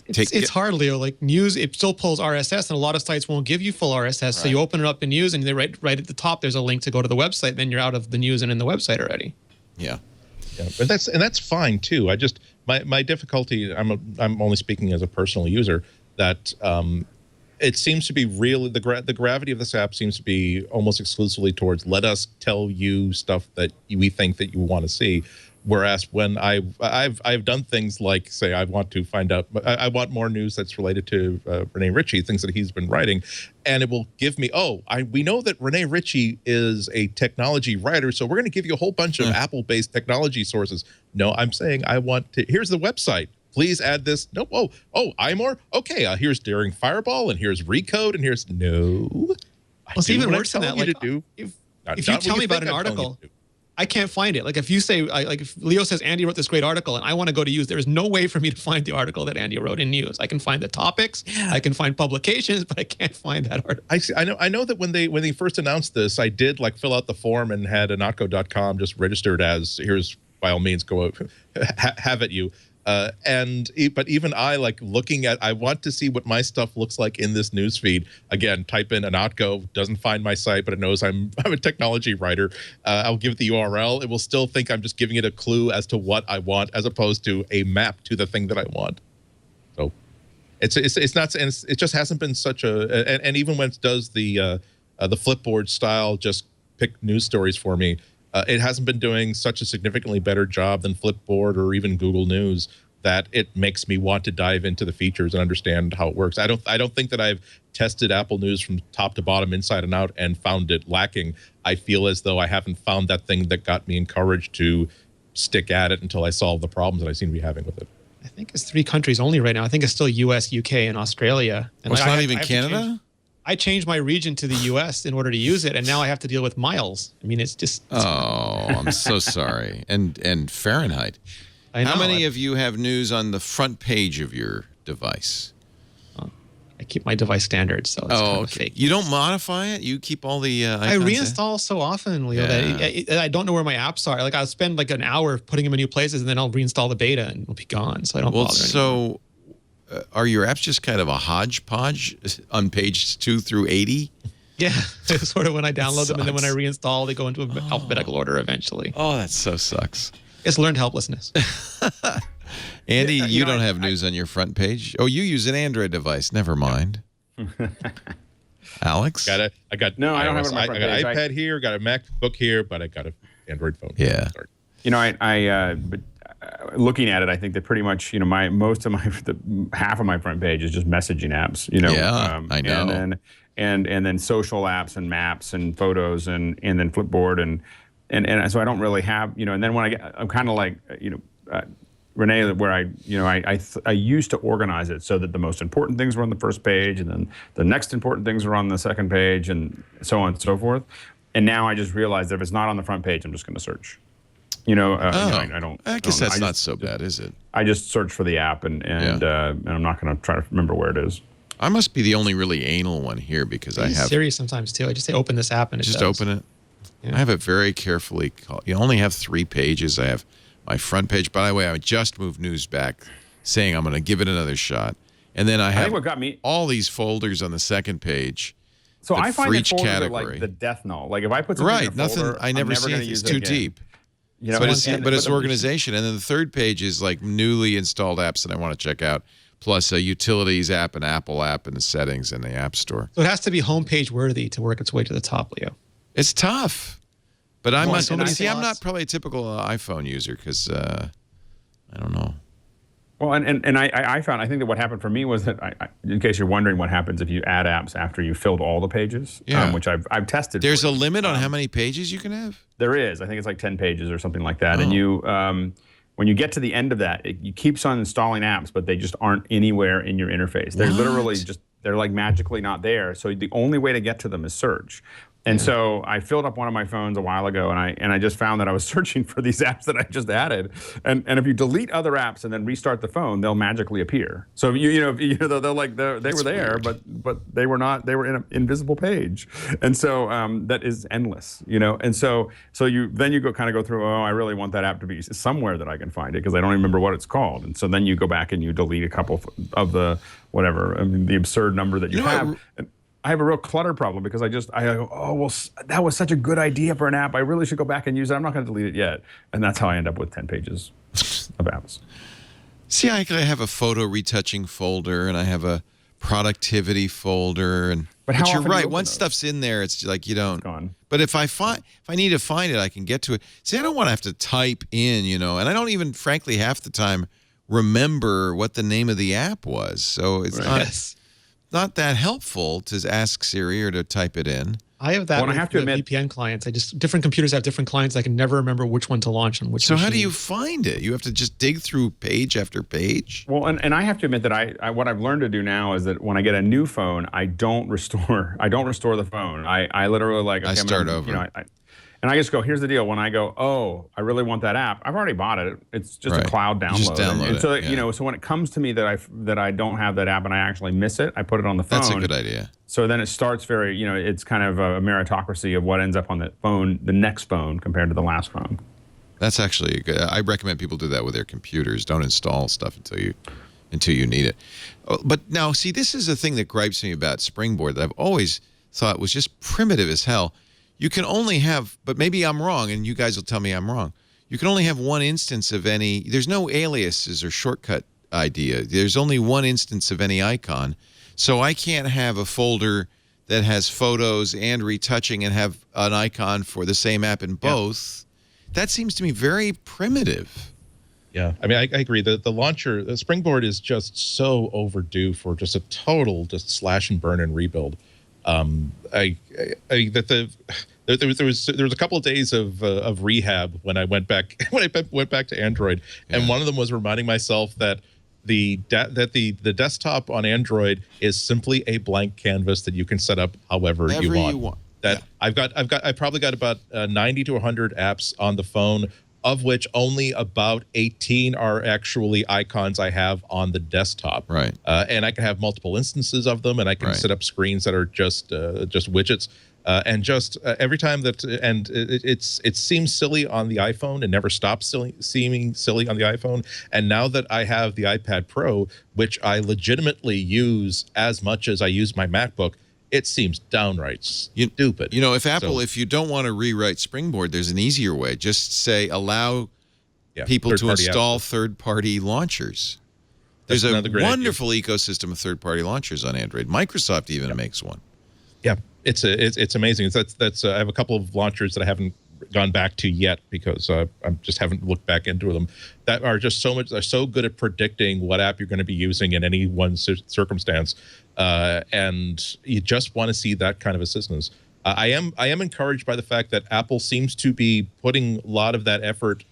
It's hard, Leo. Like News, it still pulls RSS, and a lot of sites won't give you full RSS. Right. So you open it up in News, and they right at the top, there's a link to go to the website. Then you're out of the news and in the website already. Yeah. But that's fine too. I just my difficulty. I'm only speaking as a personal user. That it seems to be really the gravity of this app seems to be almost exclusively towards let us tell you stuff that we think that you want to see. Whereas when I've done things like say I want to find out, I want more news that's related to Rene Ritchie, things that he's been writing, and it will give me we know that Rene Ritchie is a technology writer, so we're going to give you a whole bunch of Apple-based technology sources. No, I'm saying I want to. Here's the website. Please add this. No. Oh, iMore. Okay. Here's Daring Fireball, and here's Recode, and here's no. Well, it's even worse than that. Like, if you tell me about an article, I can't find it. Like if you say, like if Leo says Andy wrote this great article and I want to go to News, there is no way for me to find the article that Andy wrote in News. I can find the topics, I can find publications, but I can't find that article. I know that when they first announced this, I did like fill out the form and had Ihnatko.com just registered as here's by all means go have it you. But even I like looking at, I want to see what my stuff looks like in this news feed. Again, type in Ihnatko, doesn't find my site, but it knows I'm a technology writer. I'll give it the URL. It will still think I'm just giving it a clue as to what I want, as opposed to a map to the thing that I want. So it's not, and it just hasn't been such a, and even when it does the Flipboard style, just pick news stories for me. It hasn't been doing such a significantly better job than Flipboard or even Google News that it makes me want to dive into the features and understand how it works. I don't think that I've tested Apple News from top to bottom, inside and out, and found it lacking. I feel as though I haven't found that thing that got me encouraged to stick at it until I solve the problems that I seem to be having with it. I think it's 3 countries only right now. I think it's still US, UK, and Australia. And it's not even Canada? I changed my region to the U.S. in order to use it, and now I have to deal with miles. I mean, it's just... I'm so sorry. And Fahrenheit. I know. How many of you have news on the front page of your device? I keep my device standards, so it's kind of fake. You don't modify it? You keep all the icons I reinstall so often, Leo, that I don't know where my apps are. Like, I'll spend like an hour putting them in new places, and then I'll reinstall the beta, and it'll be gone, so I don't bother anymore. Are your apps just kind of a hodgepodge on page 2 through 80? Yeah, sort of when I download them, and then when I reinstall, they go into alphabetical order eventually. Oh, that so sucks. It's learned helplessness. Andy, you don't have news on your front page. Oh, you use an Android device. Never mind. Alex? I don't have it on my front page. I got an iPad here, got a MacBook here, but I got an Android phone. Yeah. But looking at it, I think that pretty much, half of my front page is just messaging apps. Yeah, I know. And then social apps and maps and photos and then Flipboard and so I don't really have, and then when I'm kind of like, Rene, where I used to organize it so that the most important things were on the first page, and then the next important things are on the second page, and so on and so forth. And now I just realized that if it's not on the front page, I'm just going to search. I don't. I guess that's not so bad, is it? I just search for the app, and I'm not going to try to remember where it is. I must be the only really anal one here because I have Siri sometimes too. I just say open this app and it just does. Open it. Yeah. I have it very carefully. You only have 3 pages. I have my front page. By the way, I just moved news back, saying I'm going to give it another shot, and then I have all these folders on the second page. So I find each folders category. are like the death knell. Like if I put something in a folder, I never see it. It's too deep. But it's organization. And then the third page is like newly installed apps that I want to check out, plus a utilities app, an Apple app, and the settings in the App Store. So it has to be homepage worthy to work its way to the top, Leo. It's tough. But I'm not probably a typical iPhone user because I don't know. Well, and I found, I think that what happened for me was that, in case you're wondering what happens if you add apps after you filled all the pages, which I've tested. There's a limit on how many pages you can have? There is. I think it's like 10 pages or something like that. And you, when you get to the end of that, it keeps on installing apps, but they just aren't anywhere in your interface. They're literally they're like magically not there. So the only way to get to them is search. And so I filled up one of my phones a while ago, and I just found that I was searching for these apps that I just added. And if you delete other apps and then restart the phone, they'll magically appear. So they're like they were there, weird. but they were not. They were in an invisible page, and so that is endless. And so you go through. Oh, I really want that app to be somewhere that I can find it because I don't remember what it's called. And so then you go back and you delete a couple of the whatever. I mean, the absurd number that you have. I have a real clutter problem because I go, oh, well, that was such a good idea for an app. I really should go back and use it. I'm not going to delete it yet. And that's how I end up with 10 pages of apps. See, I have a photo retouching folder and I have a productivity folder. But how you're often do you right. open Once those? stuff's in there, it's like you don't. It's gone. But if I need to find it, I can get to it. See, I don't want to have to type in, and I don't even, frankly, half the time remember what the name of the app was. So it's not that helpful to ask Siri or to type it in. I have that Well, with I have to the admit- VPN clients. different computers have different clients. I can never remember which one to launch on which So how do machine. you find it? You have to just dig through page after page? Well, and I have to admit that I what I've learned to do now is that when I get a new phone, I don't restore the phone. I literally like okay, I start over. And I just go, here's the deal. When I go, oh, I really want that app, I've already bought it. It's just a cloud download. You just download and so, it, so when it comes to me that I don't have that app and I actually miss it, I put it on the phone. That's a good idea. So then it starts it's kind of a meritocracy of what ends up on the phone, the next phone compared to the last phone. That's actually good. I recommend people do that with their computers. Don't install stuff until you need it. But now, see, this is the thing that gripes me about Springboard that I've always thought was just primitive as hell. You can only have, but maybe I'm wrong, and you guys will tell me I'm wrong. You can only have one instance of any. There's no aliases or shortcut idea. There's only one instance of any icon. So I can't have a folder that has photos and retouching and have an icon for the same app in both. That seems to me very primitive. Yeah, I mean, I agree. The launcher, the Springboard is just so overdue for just a total slash and burn and rebuild. There was a couple of days of rehab when I went back to Android, and one of them was reminding myself that the desktop on Android is simply a blank canvas that you can set up however you want. I've probably got about 90 to 100 apps on the phone, of which only about 18 are actually icons I have on the desktop. Right. And I can have multiple instances of them, and I can set up screens that are just widgets. And just every time that, and it seems silly on the iPhone, and never stops seeming silly on the iPhone. And now that I have the iPad Pro, which I legitimately use as much as I use my MacBook, it seems downright stupid. If you don't want to rewrite Springboard, there's an easier way. Just say allow people to install third-party launchers. There's a wonderful ecosystem of third-party launchers on Android. Microsoft even makes one. Yeah, it's amazing. That's I have a couple of launchers that I haven't gone back to yet because I just haven't looked back into them. That are just are so good at predicting what app you're going to be using in any one circumstance, and you just want to see that kind of assistance. I am encouraged by the fact that Apple seems to be putting a lot of that effort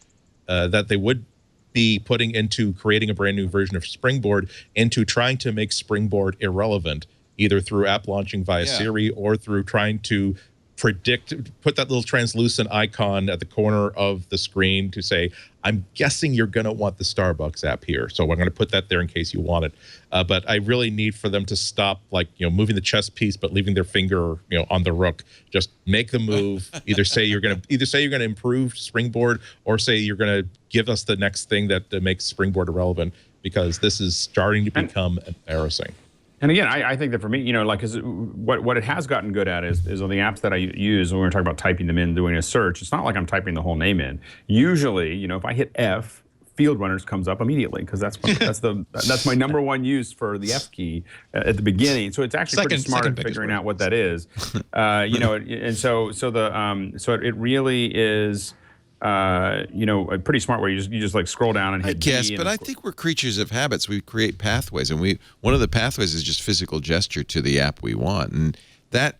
that they would be putting into creating a brand new version of Springboard into trying to make Springboard irrelevant, either through app launching via Siri or through trying to put that little translucent icon at the corner of the screen to say, I'm guessing you're going to want the Starbucks app here, so I'm going to put that there in case you want it. But I really need for them to stop, moving the chess piece but leaving their finger, on the rook. Just make the move. Either say you're going to improve Springboard, or say you're going to give us the next thing that makes Springboard irrelevant, because this is starting to become embarrassing. And again, I think that for me, what it has gotten good at is on the apps that I use, when we're talking about typing them in, doing a search, it's not like I'm typing the whole name in. Usually, if I hit F, Field Runners comes up immediately, because that's my number one use for the F key at the beginning. So it's actually pretty smart at figuring out what that is. And so it really is. Pretty smart where you just like scroll down and hit. I guess, but I think we're creatures of habits. We create pathways, and one of the pathways is just physical gesture to the app we want, and that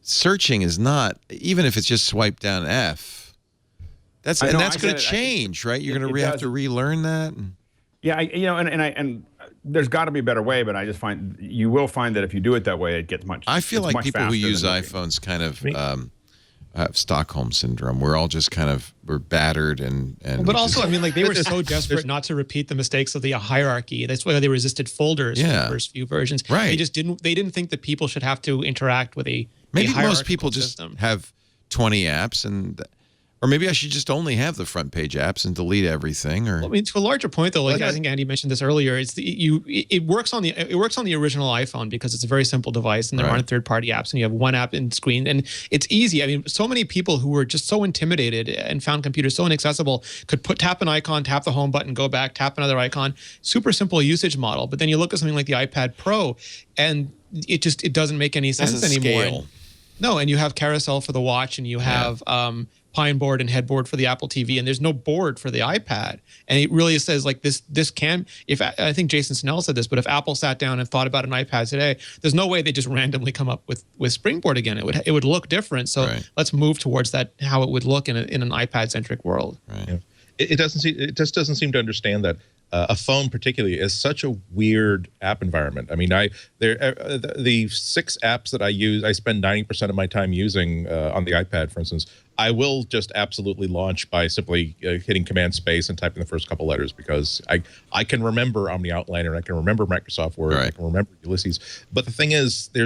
searching is not, even if it's just swipe down F. That's going to change, right? You're going to have to relearn that. Yeah, there's got to be a better way, but I just find you will find that if you do it that way, it gets much. I feel it's like much people who faster use than looking. iPhones kind of have Stockholm syndrome. We're all just we're battered and but also, I mean, like they were so desperate not to repeat the mistakes of the hierarchy. That's why they resisted folders for the first few versions. Right. They didn't think that people should have to interact with maybe a most people system. just have 20 apps or maybe I should just only have the front page apps and delete everything. Or well, I mean, to a larger point, though, like I think Andy mentioned this earlier, it works on the original iPhone because it's a very simple device and there aren't third-party apps and you have one app in screen and it's easy. I mean, so many people who were just so intimidated and found computers so inaccessible could tap an icon, tap the home button, go back, tap another icon. Super simple usage model. But then you look at something like the iPad Pro, and it doesn't make any sense anymore. Scale. No, and you have carousel for the watch, and you have Pine board and headboard for the Apple TV, and there's no board for the iPad. And it really says like this can, if I think Jason Snell said this, but if Apple sat down and thought about an iPad today, there's no way they just randomly come up with Springboard again. It would look different. So let's move towards that, how it would look in an iPad centric world. Right. Yeah. It just doesn't seem to understand that a phone particularly is such a weird app environment. I mean, the 6 apps that I use, I spend 90% of my time using on the iPad, for instance. I will just absolutely launch by simply hitting Command Space and typing the first couple letters because I can remember Omni Outliner, I can remember Microsoft Word, I can remember Ulysses. But the thing is, on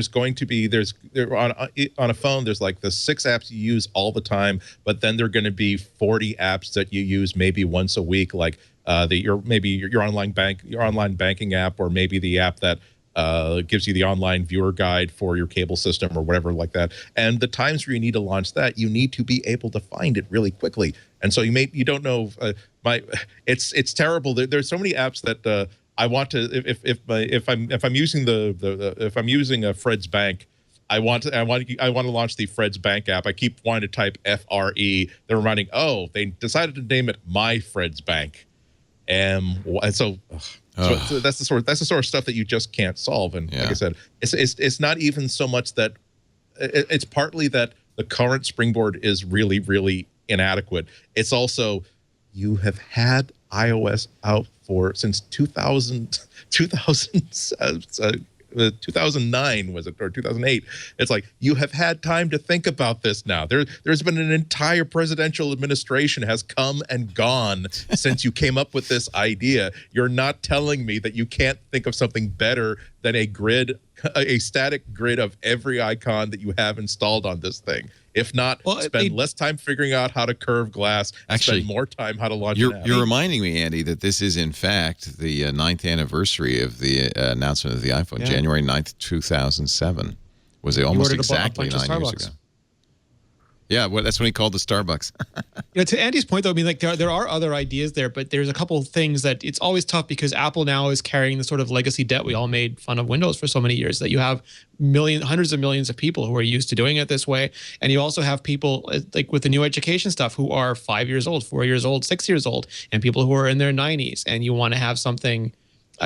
a phone, there's like the 6 apps you use all the time, but then there are going to be 40 apps that you use maybe once a week, like your online banking app, or maybe the app that gives you the online viewer guide for your cable system or whatever like that. And the times where you need to launch that, you need to be able to find it really quickly. And so you don't know. It's terrible. There's so many apps that I want to. If I'm using a Fred's Bank, I want to launch the Fred's Bank app. I keep wanting to type FRE. They're reminding, they decided to name it My Fred's Bank. And so that's the sort of stuff that you just can't solve. And like I said, it's not even so much that it's partly that the current Springboard is really, really inadequate. It's also you have had iOS out since 2009 was it, or 2008? It's like you have had time to think about this now. There's been an entire presidential administration has come and gone since you came up with this idea. You're not telling me that you can't think of something better than a static grid of every icon that you have installed on this thing. If not, spend less time figuring out how to curve glass, spend more time how to launch an app. You're reminding me, Andy, that this is, in fact, the 9th anniversary of the announcement of the iPhone. January 9th, 2007. Was it almost exactly 9 years ago? Yeah, that's when he called the Starbucks. To Andy's point, though, I mean, like there are other ideas there, but there's a couple of things that it's always tough because Apple now is carrying the sort of legacy debt. We all made fun of Windows for so many years that you have hundreds of millions of people who are used to doing it this way. And you also have people like with the new education stuff who are 5 years old, 4 years old, 6 years old, and people who are in their 90s. And you want to have something,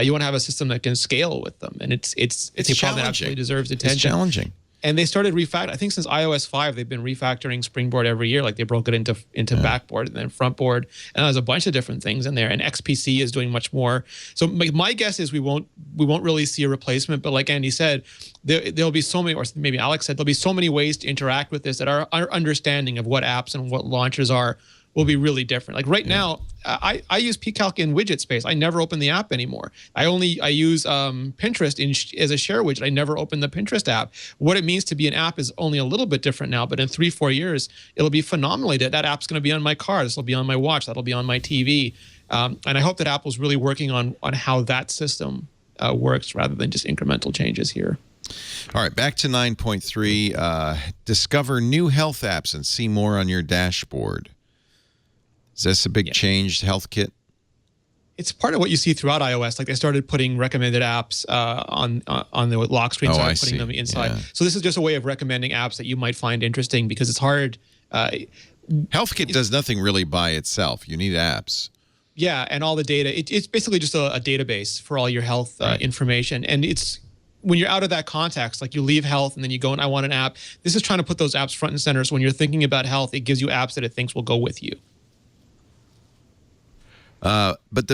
you want to have a system that can scale with them. And it's a problem that absolutely deserves attention. It's challenging. And they started I think since iOS 5, they've been refactoring Springboard every year. Like they broke it into backboard and then frontboard. And there's a bunch of different things in there. And XPC is doing much more. So my guess is we won't really see a replacement. But like Andy said, there'll be so many, or maybe Alex said, there'll be so many ways to interact with this that our understanding of what apps and what launchers are will be really different. Like right now, I use pCalc in widget space. I never open the app anymore. I use Pinterest as a share widget. I never open the Pinterest app. What it means to be an app is only a little bit different now, but in 3-4 years, it'll be phenomenally that app's going to be on my car. This will be on my watch. That'll be on my TV. And I hope that Apple's really working on how that system works rather than just incremental changes here. All right, back to 9.3. Discover new health apps and see more on your dashboard. Is this a big change, HealthKit? It's part of what you see throughout iOS. Like they started putting recommended apps on the lock screen, putting them inside. Yeah. So this is just a way of recommending apps that you might find interesting because it's hard. HealthKit does nothing really by itself. You need apps. Yeah, and all the data. It's basically just a database for all your health information. And it's when you're out of that context, like you leave health and then you go and I want an app. This is trying to put those apps front and center. So when you're thinking about health, it gives you apps that it thinks will go with you. But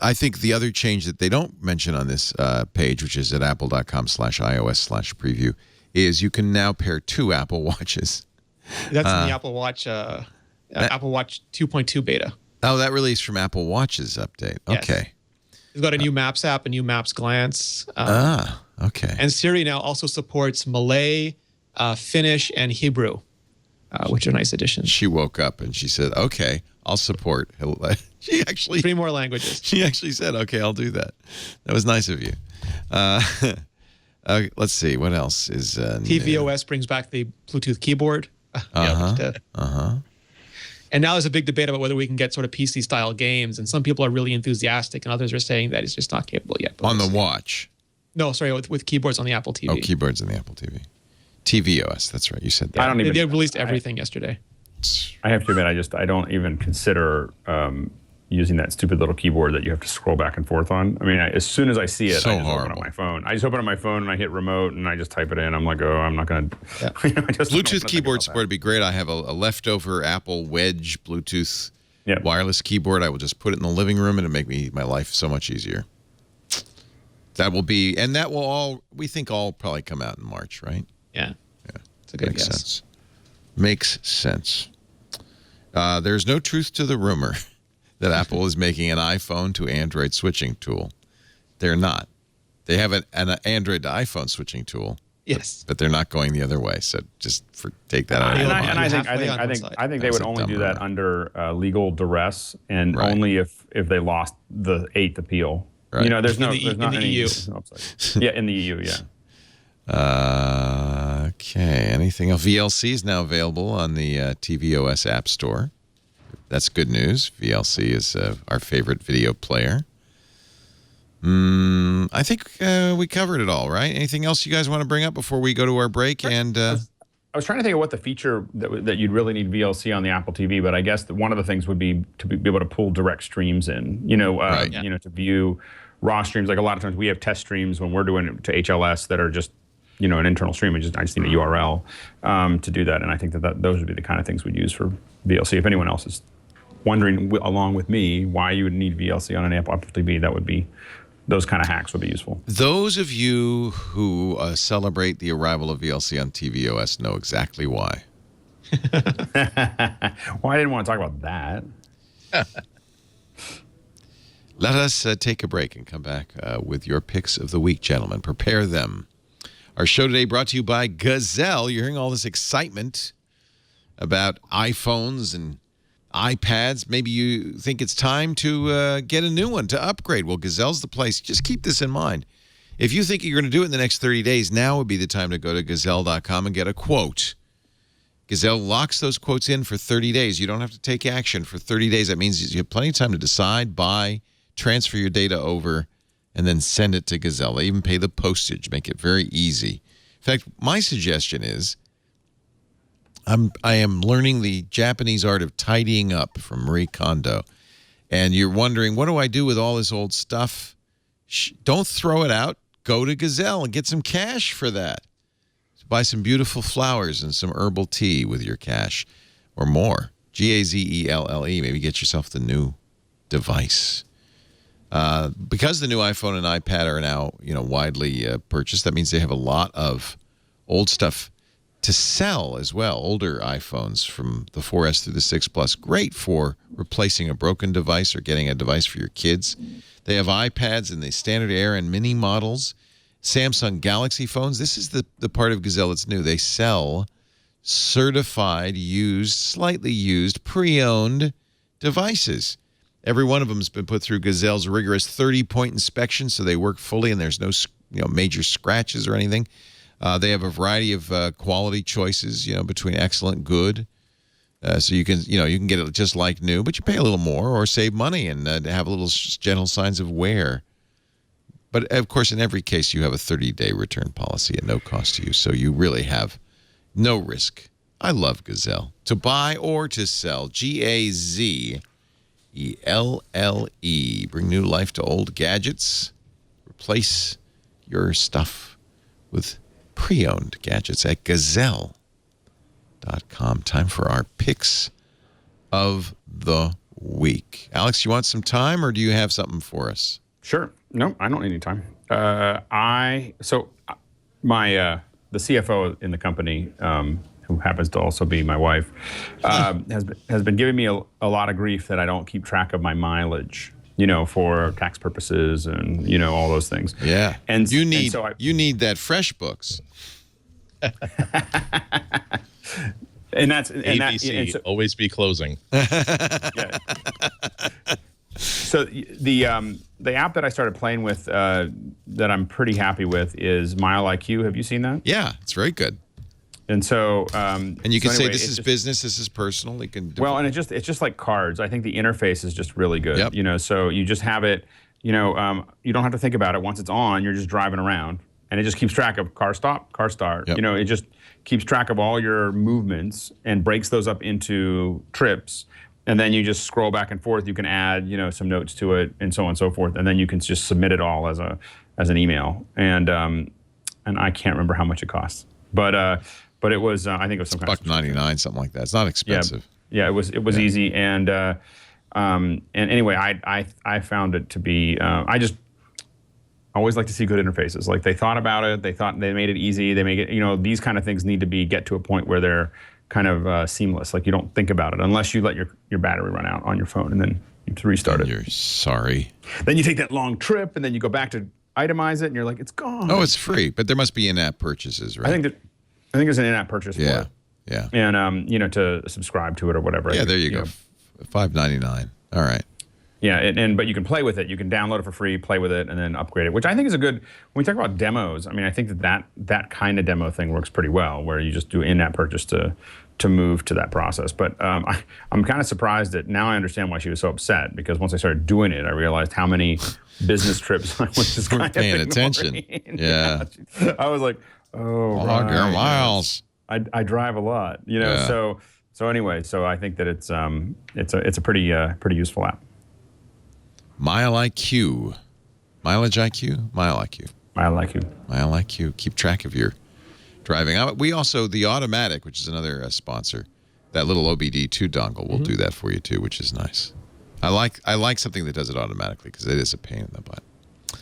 I think the other change that they don't mention on this page, which is at apple.com/iOS/preview, is you can now pair 2 Apple Watches. That's in the Apple Watch, Apple Watch 2.2 beta. Oh, that released from Apple Watch's update. Yes. Okay. It's got a new Maps app, a new Maps Glance. Okay. And Siri now also supports Malay, Finnish, and Hebrew, which are nice additions. She woke up and she said, "Okay, I'll support." She actually 3 more languages. She actually said, "Okay, I'll do that." That was nice of you. Let's see what else is. tvOS brings back the Bluetooth keyboard. And now there's a big debate about whether we can get sort of PC-style games, and some people are really enthusiastic, and others are saying that it's just not capable yet. On the watch. No, sorry, with keyboards on the Apple TV. Oh, keyboards on the Apple TV. tvOS, that's right. You said that. Yeah, they released everything yesterday. I have to admit, I don't even consider using that stupid little keyboard that you have to scroll back and forth on. I mean, as soon as I see it, So I just open horrible. up my phone. I just open up my phone and I hit remote and I just type it in. I'm like, oh, I'm not going to. Yeah. Bluetooth keyboard support would be great. I have a leftover Apple Wedge Bluetooth wireless keyboard. I will just put it in the living room and it'll make my life so much easier. That will be, and that will all, we think all probably come out in March, right? Yeah. It's a good Makes guess. sense. Makes sense. There's no truth to the rumor that Apple is making an iPhone to Android switching tool. They're not. They have an Android to iPhone switching tool. Yes. But they're not going the other way. So just take that out of And your mind. I Halfway on one think side. they That's would a only dumb do that rumor. under legal duress and Right. only if they lost the 8th appeal. Right. You know, there's In no, the there's not in the any. EU. Yeah, in the EU, yeah. Okay. Anything else? VLC is now available on the tvOS App Store. That's good news. VLC is our favorite video player. I think we covered it all, right? Anything else you guys want to bring up before we go to our break? And I was trying to think of what the feature that you'd really need VLC on the Apple TV, but I guess that one of the things would be to be able to pull direct streams in. You know, you know, to view raw streams. Like a lot of times we have test streams when we're doing it to HLS that are just, you know, an internal stream. I just need a URL to do that, and I think that those would be the kind of things we'd use for VLC. If anyone else is wondering along with me why you would need VLC on an Apple TV, that would be. Those kind of hacks would be useful. those of you who celebrate the arrival of VLC on tvOS know exactly why. Well, I didn't want to talk about that. Let us take a break and come back with your picks of the week, gentlemen. Prepare them. Our show today brought to you by Gazelle. You're hearing all this excitement about iPhones and iPads. Maybe you think it's time to get a new one, to upgrade. Well, Gazelle's the place. Just keep this in mind. If you think you're going to do it in the next 30 days, now would be the time to go to Gazelle.com and get a quote. Gazelle locks those quotes in for 30 days. You don't have to take action for 30 days. That means you have plenty of time to decide, buy, transfer your data over, and then send it to Gazelle. They even pay the postage, make it very easy. In fact, my suggestion is I am learning the Japanese art of tidying up from Marie Kondo. And you're wondering, what do I do with all this old stuff? Don't throw it out. Go to Gazelle and get some cash for that. Buy some beautiful flowers and some herbal tea with your cash or more. Gazelle. Maybe get yourself the new device. Because the new iPhone and iPad are now, widely purchased, that means they have a lot of old stuff to sell as well. Older iPhones from the 4S through the 6 Plus, great for replacing a broken device or getting a device for your kids. They have iPads in the standard Air and Mini models. Samsung Galaxy phones. This is the part of Gazelle that's new. They sell certified, used, slightly used, pre-owned devices. Every one of them has been put through Gazelle's rigorous 30-point inspection, so they work fully and there's no major scratches or anything. They have a variety of quality choices, between excellent, good. So you can get it just like new, but you pay a little more or save money and have a little gentle signs of wear. But of course, in every case, you have a 30-day return policy at no cost to you, so you really have no risk. I love Gazelle. To buy or to sell, Gazelle. Bring new life to old gadgets. Replace your stuff with pre-owned gadgets at Gazelle.com. Time for our picks of the week. Alex, you want some time, or do you have something for us? Sure. No, I don't need any time. The CFO in the company, who happens to also be my wife, has been giving me a lot of grief that I don't keep track of my mileage, for tax purposes and all those things. Yeah, and you need so you need that FreshBooks. And ABC, so, always be closing. Yeah. So the app that I started playing with that I'm pretty happy with is Mile IQ. Have you seen that? Yeah, it's very good. And so and you can say this is business, this is personal. You can and it's just like cards. I think the interface is just really good. Yep. So you just have it. You don't have to think about it. Once it's on, you're just driving around, and it just keeps track of car stop, car start. Yep. It just keeps track of all your movements and breaks those up into trips. And then you just scroll back and forth. You can add, some notes to it, and so on and so forth. And then you can just submit it all as an email. And I can't remember how much it costs, but it was I think it was some kind of $1.99, something like that. It's not expensive. Yeah, it was easy. And anyway, I found it to be I just always like to see good interfaces. Like, they thought about it. They made it easy. They make it. These kind of things need to get to a point where they're kind of seamless. Like, you don't think about it unless you let your battery run out on your phone, and then you have to restart it. You're sorry. Then you take that long trip, and then you go back to itemize it, and you're like, it's gone. Oh, it's free, but there must be in-app purchases, right? I think there's an in-app purchase for it. Yeah. And to subscribe to it or whatever. Yeah, there you go. $5.99. All right. Yeah, but you can play with it. You can download it for free, play with it, and then upgrade it, which I think is a good. When we talk about demos, I mean, I think that kind of demo thing works pretty well, where you just do in-app purchase to move to that process. But I'm kind of surprised that now I understand why she was so upset, because once I started doing it, I realized how many business trips I was just kind of paying ignoring. attention. Yeah. I was like, oh, log your miles. I drive a lot, Yeah. So anyway, I think that it's a pretty useful app. Mile IQ. Mileage IQ? Mile IQ. Mile IQ. Mile IQ. Keep track of your driving. We also, the Automatic, which is another sponsor, that little OBD2 dongle will do that for you too, which is nice. I like something that does it automatically, because it is a pain in the butt.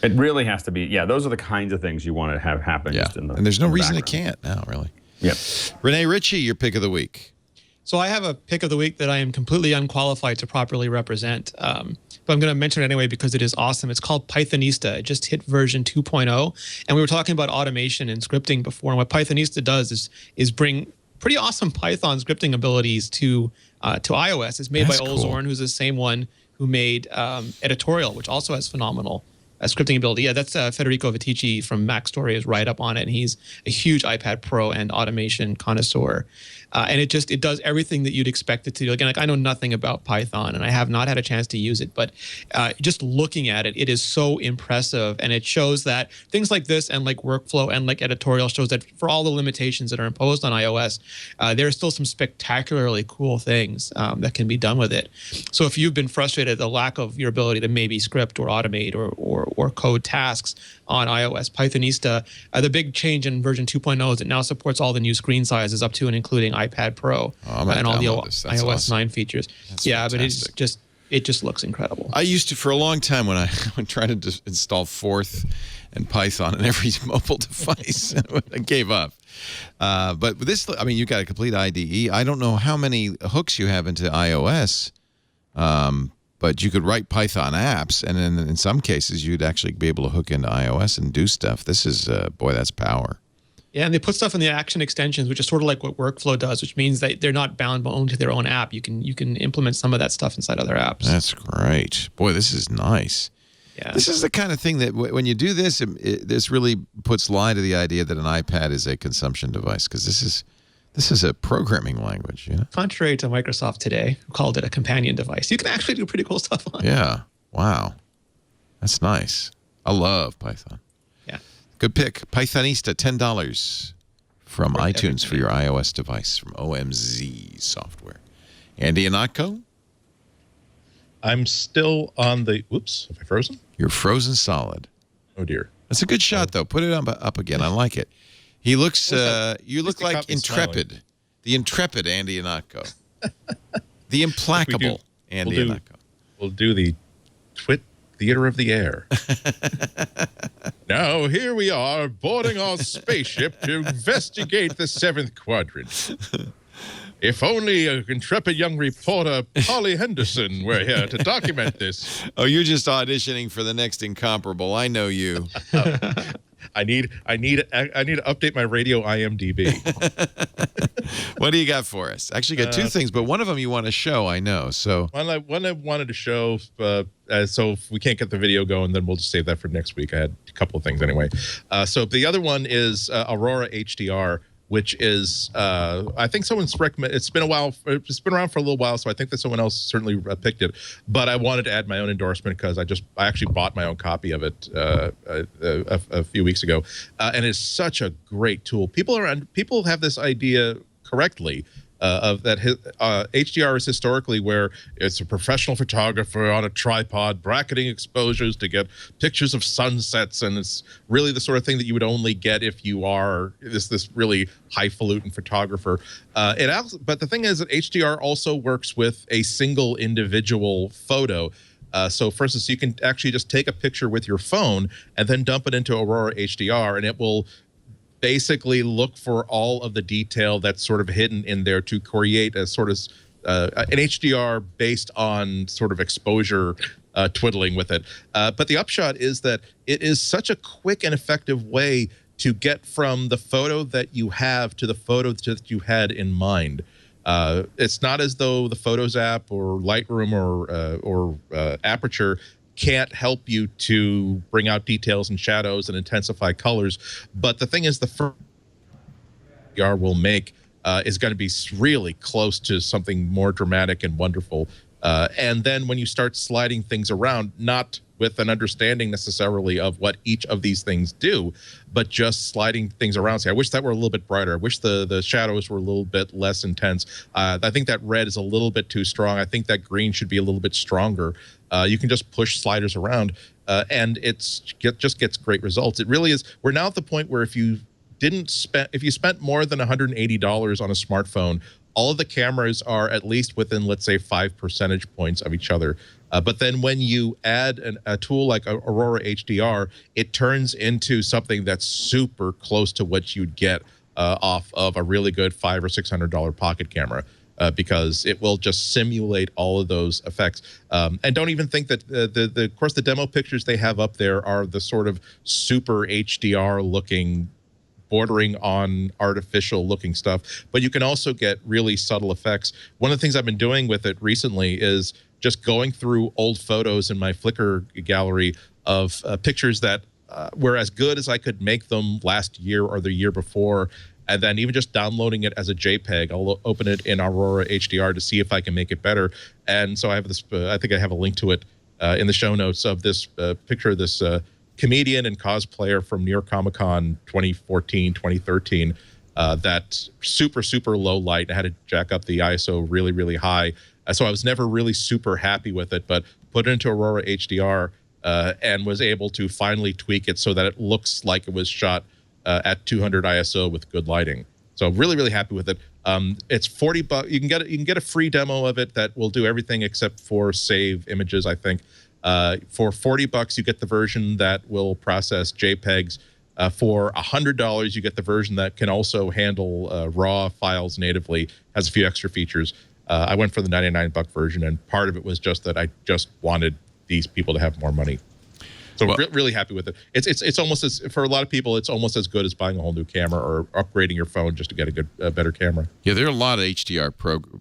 It really has to be. Yeah, those are the kinds of things you want to have happen. Yeah. Just in the, and there's no reason it background. can't now, really. Yep. Rene Ritchie, your pick of the week. So I have a pick of the week that I am completely unqualified to properly represent, but I'm going to mention it anyway because it is awesome. It's called Pythonista. It just hit version 2.0, and we were talking about automation and scripting before. And what Pythonista does is bring pretty awesome Python scripting abilities to iOS. It's made That's by cool. Olzorn, who's the same one who made Editorial, which also has phenomenal scripting ability. Yeah, that's Federico Viticci from Mac Story is right up on it, and he's a huge iPad Pro and automation connoisseur. And it does everything that you'd expect it to do. Again, I know nothing about Python, and I have not had a chance to use it, but just looking at it, it is so impressive, and it shows that things like this and like workflow and like editorial shows that for all the limitations that are imposed on iOS, there are still some spectacularly cool things that can be done with it. So if you've been frustrated at the lack of your ability to maybe script or automate or code tasks on iOS, Pythonista, the big change in version 2.0 is it now supports all the new screen sizes up to and including iPad Pro and all the iOS awesome. 9 features. That's fantastic. fantastic. But it just looks incredible. I used to, for a long time, when I tried to install Forth and Python on every mobile device, I gave up. But this, I mean, you got a complete IDE. I don't know how many hooks you have into iOS, but you could write Python apps, and then in some cases, you'd actually be able to hook into iOS and do stuff. This is, boy, that's power. Yeah, and they put stuff in the action extensions, which is sort of like what Workflow does, which means that they're not bound only to their own app. You can implement some of that stuff inside other apps. That's great. Boy, this is nice. Yeah. This is the kind of thing that when you do this, this really puts lie to the idea that an iPad is a consumption device, because this is a programming language. You know? Contrary to Microsoft today, who called it a companion device, you can actually do pretty cool stuff on it. Yeah. Wow. That's nice. I love Python. Yeah. Good pick. Pythonista, $10 from iTunes for your iOS device from OMZ Software. Andy Ihnatko? I'm still on the. Whoops, have I frozen? You're frozen solid. Oh dear. That's a good shot, though. Put it up again. I like it. He looks. You look like intrepid. The intrepid Andy Ihnatko. The implacable Andy we'll Ihnatko. We'll do the Twit Theater of the Air. Now, here we are boarding our spaceship to investigate the seventh quadrant. If only an intrepid young reporter, Polly Henderson, were here to document this. Oh, you're just auditioning for the next Incomparable. I know you. I need to update my radio IMDb. What do you got for us? Actually, got two things, but one of them you want to show, I know. So One I wanted to show, so if we can't get the video going, then we'll just save that for next week. I had a couple of things anyway. So the other one is Aurora HDR, which is, I think someone's recommended. It's been a while. It's been around for a little while, so I think that someone else certainly picked it. But I wanted to add my own endorsement because I actually bought my own copy of it a few weeks ago, and it's such a great tool. People have this idea correctly. Of that HDR is historically where it's a professional photographer on a tripod bracketing exposures to get pictures of sunsets, and it's really the sort of thing that you would only get if you are this really highfalutin photographer. But the thing is that HDR also works with a single individual photo. So for instance, you can actually just take a picture with your phone and then dump it into Aurora HDR, and it will basically look for all of the detail that's sort of hidden in there to create a sort of an HDR based on sort of exposure twiddling with it. But the upshot is that it is such a quick and effective way to get from the photo that you have to the photo that you had in mind. It's not as though the Photos app or Lightroom or Aperture can't help you to bring out details and shadows and intensify colors. But the thing is, the first VR will make is going to be really close to something more dramatic and wonderful. And then when you start sliding things around, not with an understanding necessarily of what each of these things do, but just sliding things around. Say, I wish that were a little bit brighter. I wish the shadows were a little bit less intense. I think that red is a little bit too strong. I think that green should be a little bit stronger. You can just push sliders around, and just gets great results. It really is. We're now at the point where if you spent more than $180 on a smartphone, all of the cameras are at least within, let's say, 5 percentage points of each other. But then when you add a tool like Aurora HDR, it turns into something that's super close to what you'd get off of a really good $500 or $600 pocket camera, because it will just simulate all of those effects. And don't even think that of course, the demo pictures they have up there are the sort of super HDR looking, bordering on artificial looking stuff, but you can also get really subtle effects. One of the things I've been doing with it recently is just going through old photos in my Flickr gallery of pictures that were as good as I could make them last year or the year before, and then even just downloading it as a JPEG. I'll open it in Aurora HDR to see if I can make it better. And so I have this, I think I have a link to it in the show notes of this picture of this comedian and cosplayer from New York Comic Con 2014, 2013, that super low light. I had to jack up the ISO really, really high. So I was never really super happy with it, but put it into Aurora HDR and was able to finally tweak it so that it looks like it was shot at 200 ISO with good lighting. So really, really happy with it. It's $40. You can get a free demo of it that will do everything except for save images, I think. For $40, you get the version that will process JPEGs. For $100, you get the version that can also handle RAW files natively, has a few extra features. I went for the $99 version, and part of it was just that I just wanted these people to have more money. So really happy with it. It's almost as, for a lot of people, it's almost as good as buying a whole new camera or upgrading your phone just to get a better camera. Yeah, there are a lot of HDR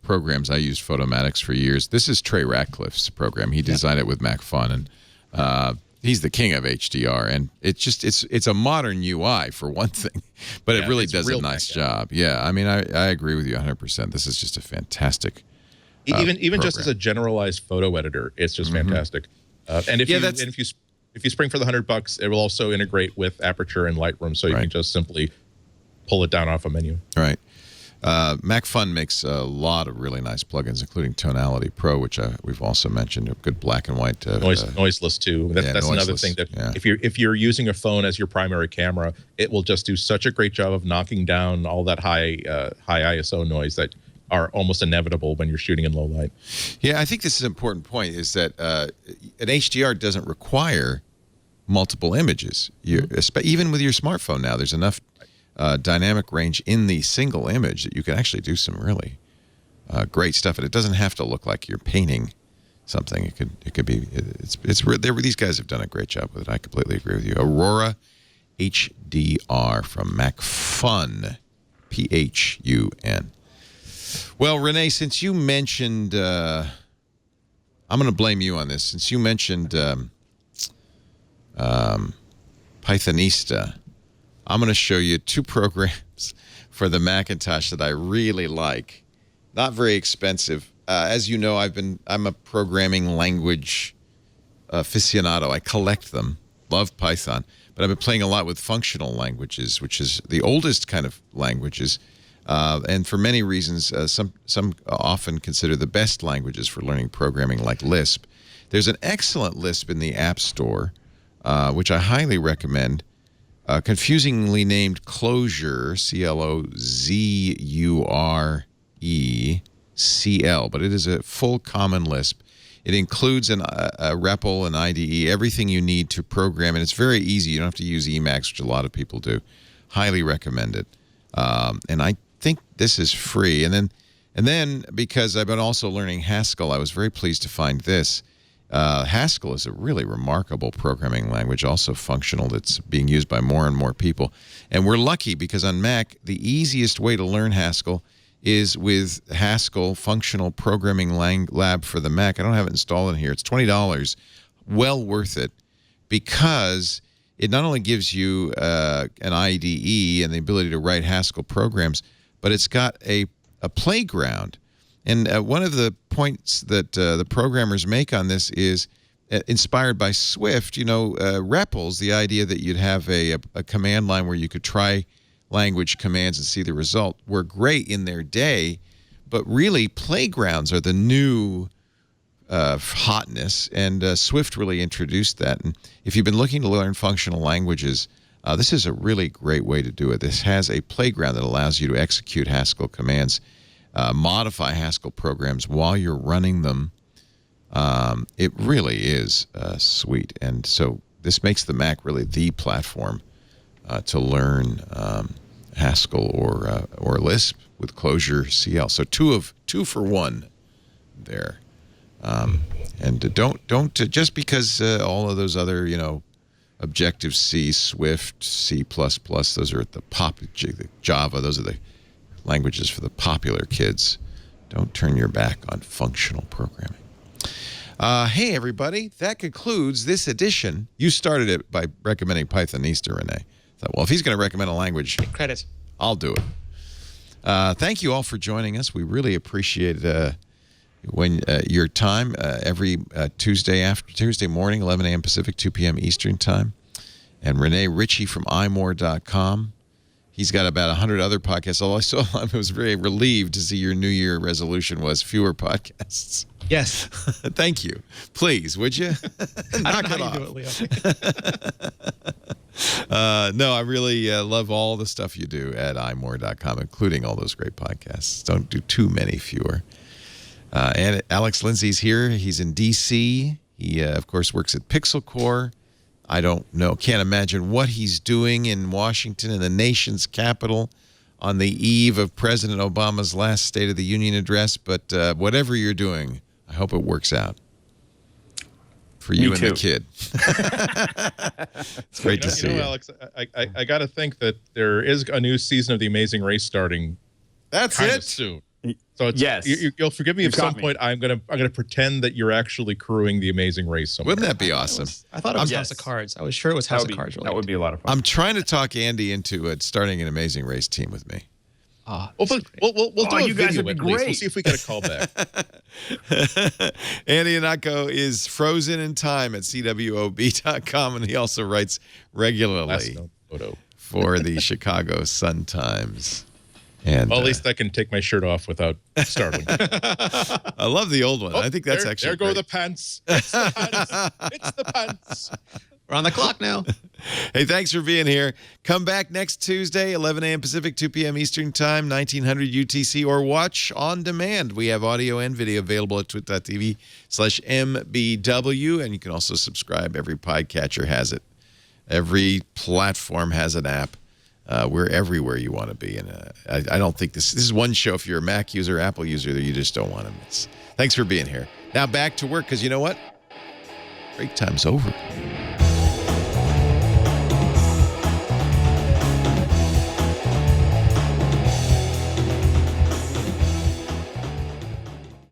programs. I used Photomatics for years. This is Trey Ratcliffe's program. He designed it with MacFun, and he's the king of HDR. And it's a modern UI for one thing, but it really does a nice job. Yeah, I mean, I agree with you 100%. This is just a fantastic even just as a generalized photo editor, it's just fantastic. And if you spring for the $100, it will also integrate with Aperture and Lightroom, so you can just simply pull it down off a menu. Right. MacFun makes a lot of really nice plugins, including Tonality Pro, which we've also mentioned. A good black and white noiseless too. That's another thing that if you're using a phone as your primary camera, it will just do such a great job of knocking down all that high ISO noise that are almost inevitable when you're shooting in low light. Yeah, I think this is an important point, is that an HDR doesn't require multiple images. Even with your smartphone now, there's enough dynamic range in the single image that you can actually do some really great stuff, and it doesn't have to look like you're painting something. It could be. These guys have done a great job with it. I completely agree with you. Aurora HDR from MacFun, PHUN. Well, Rene, since you mentioned, I'm going to blame you on this. Since you mentioned Pythonista, I'm going to show you 2 programs for the Macintosh that I really like. Not very expensive. As you know, I'm a programming language aficionado. I collect them. Love Python, but I've been playing a lot with functional languages, which is the oldest kind of languages, and for many reasons, some often consider the best languages for learning programming, like Lisp. There's an excellent Lisp in the App Store, which I highly recommend. Confusingly named Clojure, CLOZURECL, but it is a full common Lisp. It includes a REPL, an IDE, everything you need to program, and it's very easy. You don't have to use Emacs, which a lot of people do. Highly recommend it. And I think this is free. And then because I've been also learning Haskell, I was very pleased to find this. Haskell is a really remarkable programming language, also functional, that's being used by more and more people. And we're lucky because on Mac, the easiest way to learn Haskell is with Haskell Functional Programming Lab for the Mac. I don't have it installed in here. It's $20. Well worth it, because it not only gives you an IDE and the ability to write Haskell programs, but it's got a playground. And one of the points that the programmers make on this is inspired by Swift. You know, REPLs, the idea that you'd have a command line where you could try language commands and see the result, were great in their day, but really playgrounds are the new hotness, and Swift really introduced that. And if you've been looking to learn functional languages, this is a really great way to do it. This has a playground that allows you to execute Haskell commands, modify Haskell programs while you're running them. It really is sweet, and so this makes the Mac really the platform to learn Haskell or Lisp with Clojure CL. So two for one there. And don't just because all of those other, Objective C, Swift, C++, those are at the Java, those are the languages for the popular kids. Don't turn your back on functional programming. Hey, everybody, that concludes this edition. You started it by recommending Pythonista, Rene. Thought, well, if he's going to recommend a language, Credit. I'll do it. Thank you all for joining us. We really appreciate your time every Tuesday morning, 11 a.m. Pacific, 2 p.m. Eastern Time. And Rene Ritchie from imore.com. He's got about 100 other podcasts. Although I saw him, I was very relieved to see your New Year resolution was fewer podcasts. Yes. Thank you. Please, would you? I don't know how you do it, Leo. No, I really love all the stuff you do at imore.com, including all those great podcasts. Don't do too many fewer. And Alex Lindsay's here. He's in D.C. He, of course, works at Pixel Core. I can't imagine what he's doing in Washington, in the nation's capital, on the eve of President Obama's last State of the Union address. But whatever you're doing, I hope it works out for you and the kid. It's great to see you. Alex, I got to think that there is a new season of The Amazing Race starting. That's kind it. of soon. So it's, yes, you'll forgive me if at some point I'm gonna pretend that you're actually crewing The Amazing Race somewhere. Wouldn't that be awesome? I thought it was House of Cards. I was sure it was House of Cards. That would be a lot of fun. I'm trying to talk Andy into starting an Amazing Race team with me. We'll do you guys would be at least. great. We'll see if we get a call back. Andy Ihnatko is frozen in time at CWOB.com, and he also writes regularly for the Chicago Sun-Times. And well, at least I can take my shirt off without startling. I love the old one. I think that's actually there go great. the pants. It's the pants. It's the pants. We're on the clock now. Hey, thanks for being here. Come back next Tuesday, 11 a.m. Pacific, 2 p.m. Eastern Time, 1900 UTC, or watch on demand. We have audio and video available at twit.tv/MBW, and you can also subscribe. Every podcatcher has it. Every platform has an app. We're everywhere you want to be. And I don't think this is one show, if you're a Mac user, Apple user, that you just don't want to miss. Thanks for being here. Now back to work, because you know what? Break time's over.